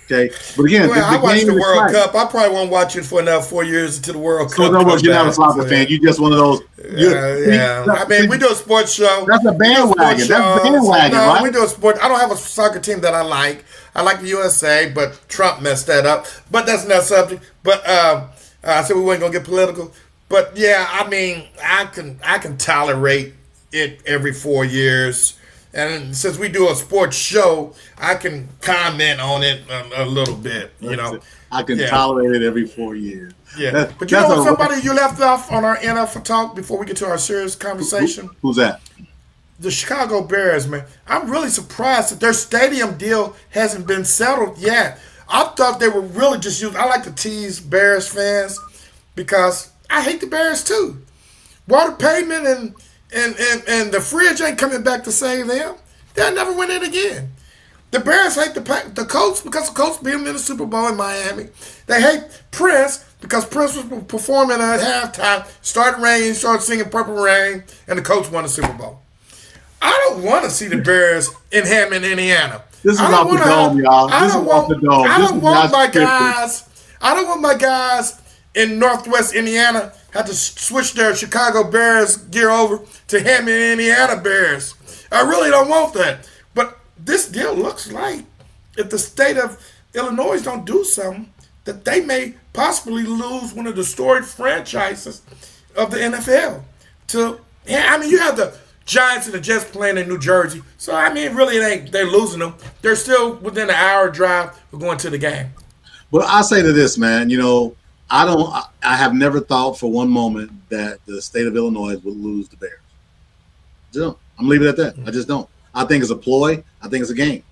Okay, but again, I watched the World Cup. I probably won't watch it for another 4 years until the World Cup. So in other words, you're not a soccer fan. You're just one of those. Yeah. I mean, we do a sports show. That's a bandwagon. Right? We do a sport. I don't have a soccer team that I like. I like the USA, but Trump messed that up. But that's not subject. But I said we weren't gonna get political. But yeah, I mean, I can tolerate it every 4 years. And since we do a sports show, I can comment on it a little bit, I can tolerate it every 4 years. Yeah. But somebody you left off on our NFL talk before we get to our serious conversation? Who's that? The Chicago Bears, man. I'm really surprised that their stadium deal hasn't been settled yet. I thought they were really just using. I like to tease Bears fans because I hate the Bears too. Walter Payton and the fridge ain't coming back to save them. They'll never win it again. The Bears hate the Colts because the Colts beat them in the Super Bowl in Miami. They hate Prince because Prince was performing at halftime, started raining, started singing Purple Rain, and the Colts won the Super Bowl. I don't want to see the Bears in Hammond, Indiana. This is off the dome, y'all. This is off the dome. I don't want my guys in Northwest Indiana have to switch their Chicago Bears gear over to Hammond, Indiana Bears. I really don't want that. But this deal looks like if the state of Illinois don't do something, that they may possibly lose one of the storied franchises of the NFL. You have the Giants and the Jets playing in New Jersey. So, really it ain't they're losing them. They're still within an hour drive of going to the game. Well, I say to this, man, I have never thought for one moment that the state of Illinois would lose the Bears. I don't. I'm leaving it at that. I just don't. I think it's a ploy. I think it's a game.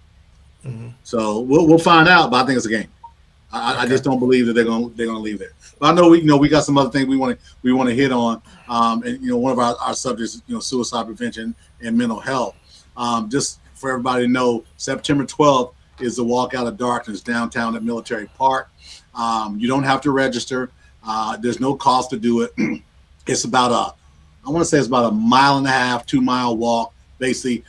Mm-hmm. So we'll find out, but I think it's a game. I just don't believe that they're gonna leave there. But I know we got some other things we want to hit on. And one of our subjects, suicide prevention and mental health. Just for everybody to know, September 12th is the Walk Out of Darkness downtown at Military Park. You don't have to register. There's no cost to do it. It's about I want to say it's about a 1.5 mile, 2 mile walk. Basically,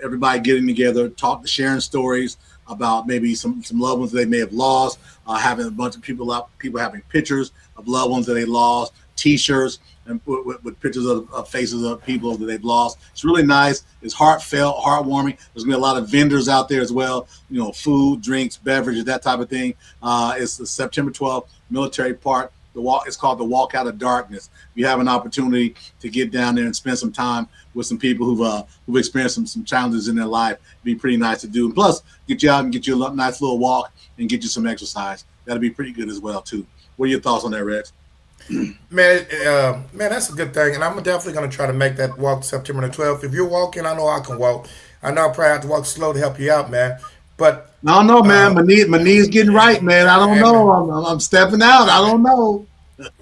everybody getting together, sharing stories about maybe some loved ones they may have lost, having a bunch of people having pictures of loved ones that they lost, T-shirts and with pictures of faces of people that they've lost. It's really nice. It's heartfelt, heartwarming. There's gonna be a lot of vendors out there as well. Food, drinks, beverages, that type of thing. It's September 12th, Military Park. It's called the Walk Out of Darkness. You have an opportunity to get down there and spend some time with some people who've experienced some challenges in their life. It'd be pretty nice to do. And plus, get you out and get you a nice little walk and get you some exercise. That'd be pretty good as well too. What are your thoughts on that, Rex? Man, that's a good thing, and I'm definitely going to try to make that walk September the 12th. If you're walking, I know I can walk. I know I probably have to walk slow to help you out, man. But I don't know, man. My knee's getting right, man. I don't know. I'm stepping out. I don't know.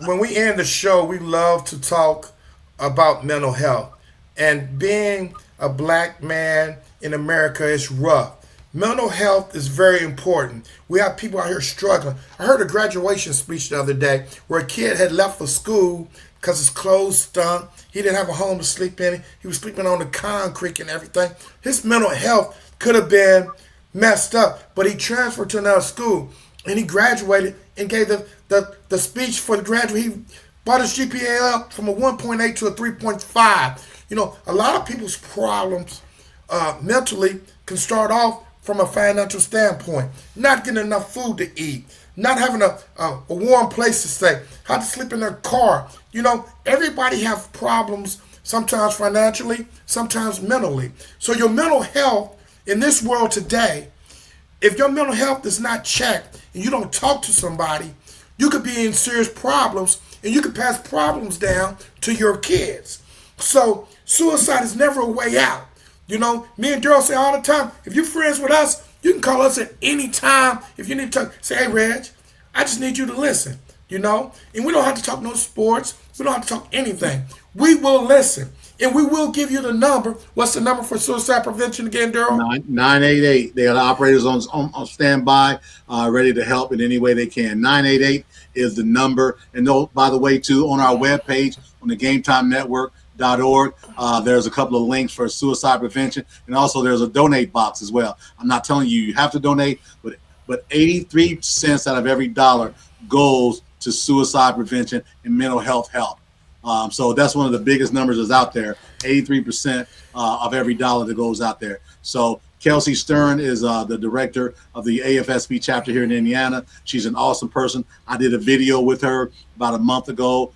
When we end the show, we love to talk about mental health. And being a black man in America is rough. Mental health is very important. We have people out here struggling. I heard a graduation speech the other day where a kid had left for school because his clothes stunk. He didn't have a home to sleep in. He was sleeping on the concrete and everything. His mental health could have been messed up. But he transferred to another school and he graduated and gave the speech for the graduate. He brought his GPA up from a 1.8 to a 3.5. You know, a lot of people's problems mentally can start off from a financial standpoint. Not getting enough food to eat, not having a warm place to stay, how to sleep in their car. You know, everybody have problems, sometimes financially, sometimes mentally. So your mental health in this world today, if your mental health is not checked and you don't talk to somebody, you could be in serious problems and you could pass problems down to your kids. So suicide is never a way out. You know, me and Daryl say all the time, if you're friends with us, you can call us at any time. If you need to talk, say, hey, Reg, I just need you to listen, you know. And we don't have to talk no sports. We don't have to talk anything. We will listen. And we will give you the number. What's the number for suicide prevention again, Daryl? 988. They are the operators on standby, ready to help in any way they can. 988 is the number. And by the way, too, on our webpage, on the Game Time Network.org, there's a couple of links for suicide prevention, and also there's a donate box as well. I'm not telling you have to donate, but 83 cents out of every dollar goes to suicide prevention and mental health help. So that's one of the biggest numbers that's out there. 83% of every dollar that goes out there. So Kelsey Stern is the director of the AFSP chapter here in Indiana. She's an awesome person. I did a video with her about a month ago.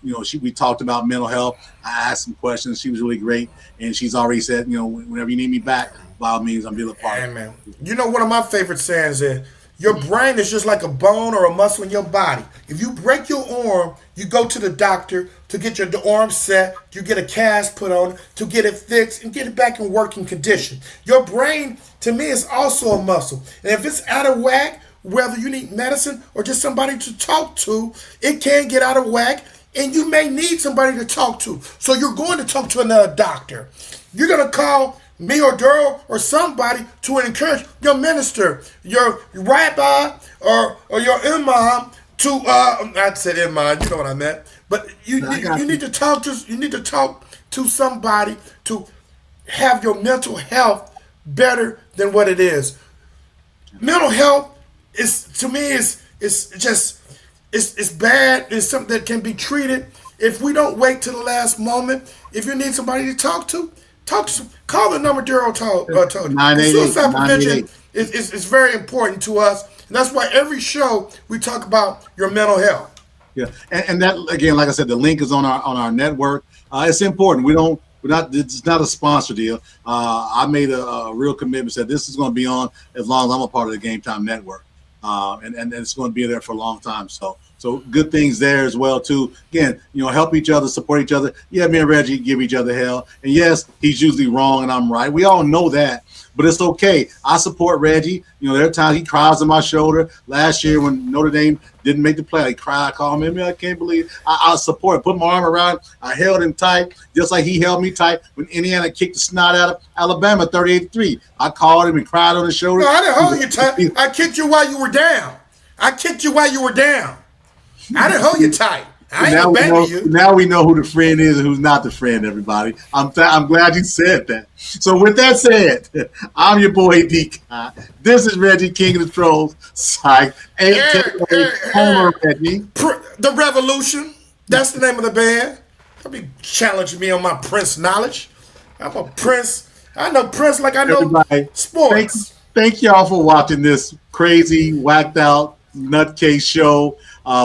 We talked about mental health. I asked some questions. She was really great, and she's already said, whenever you need me back, by all means, I'm a part. Amen. You know, one of my favorite sayings is, your brain is just like a bone or a muscle in your body. If you break your arm, you go to the doctor to get your arm set, you get a cast put on to get it fixed and get it back in working condition. Your brain, to me, is also a muscle. And if it's out of whack, whether you need medicine or just somebody to talk to, it can get out of whack, and you may need somebody to talk to. So you're going to talk to another doctor. You're going to call me or Daryl or somebody to encourage your minister, your rabbi, or your imam to I said imam, you know what I meant. But you need to talk to somebody to have your mental health better than what it is. Mental health is, to me, is bad. It's something that can be treated. If we don't wait till the last moment, if you need somebody to talk to, call the number Daryl told you. Suicide prevention is very important to us, and that's why every show we talk about your mental health. Yeah, and that, again, like I said, the link is on our network. It's important. It's not a sponsor deal. I made a real commitment, said this is going to be on as long as I'm a part of the Game Time Network, and it's going to be there for a long time. So good things there as well too. Again, help each other, support each other. Yeah, me and Reggie give each other hell, and yes, he's usually wrong and I'm right. We all know that, but it's okay. I support Reggie. There are times he cries on my shoulder. Last year when Notre Dame didn't make the play, he cried. I called him. I can't believe it. I support him. Put my arm around him. I held him tight, just like he held me tight when Indiana kicked the snot out of Alabama 38-3. I called him and cried on his shoulder. No, I didn't hold you tight. I kicked you while you were down. I didn't hold you tight. I ain't abandoned you. Now we know who the friend is and who's not the friend, everybody. I'm glad you said that. So with that said, I'm your boy D-Kai. This is Reggie, King of the Trolls. Psych. Homer Reggie. The Revolution. That's the name of the band. Don't be challenging me on my Prince knowledge. I'm a Prince. I know Prince like I know everybody, sports. Thank y'all for watching this crazy, whacked out, nutcase show.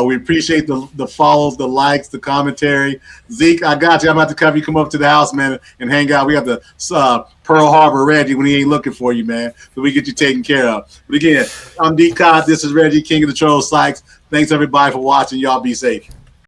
We appreciate the follows, the likes, the commentary. Zeke, I got you. I'm about to have you come up to the house, man, and hang out. We got the Pearl Harbor Reggie when he ain't looking for you, man. So we get you taken care of. But again, I'm D-Kai. This is Reggie, King of the Trolls Sykes. Thanks, everybody, for watching. Y'all be safe.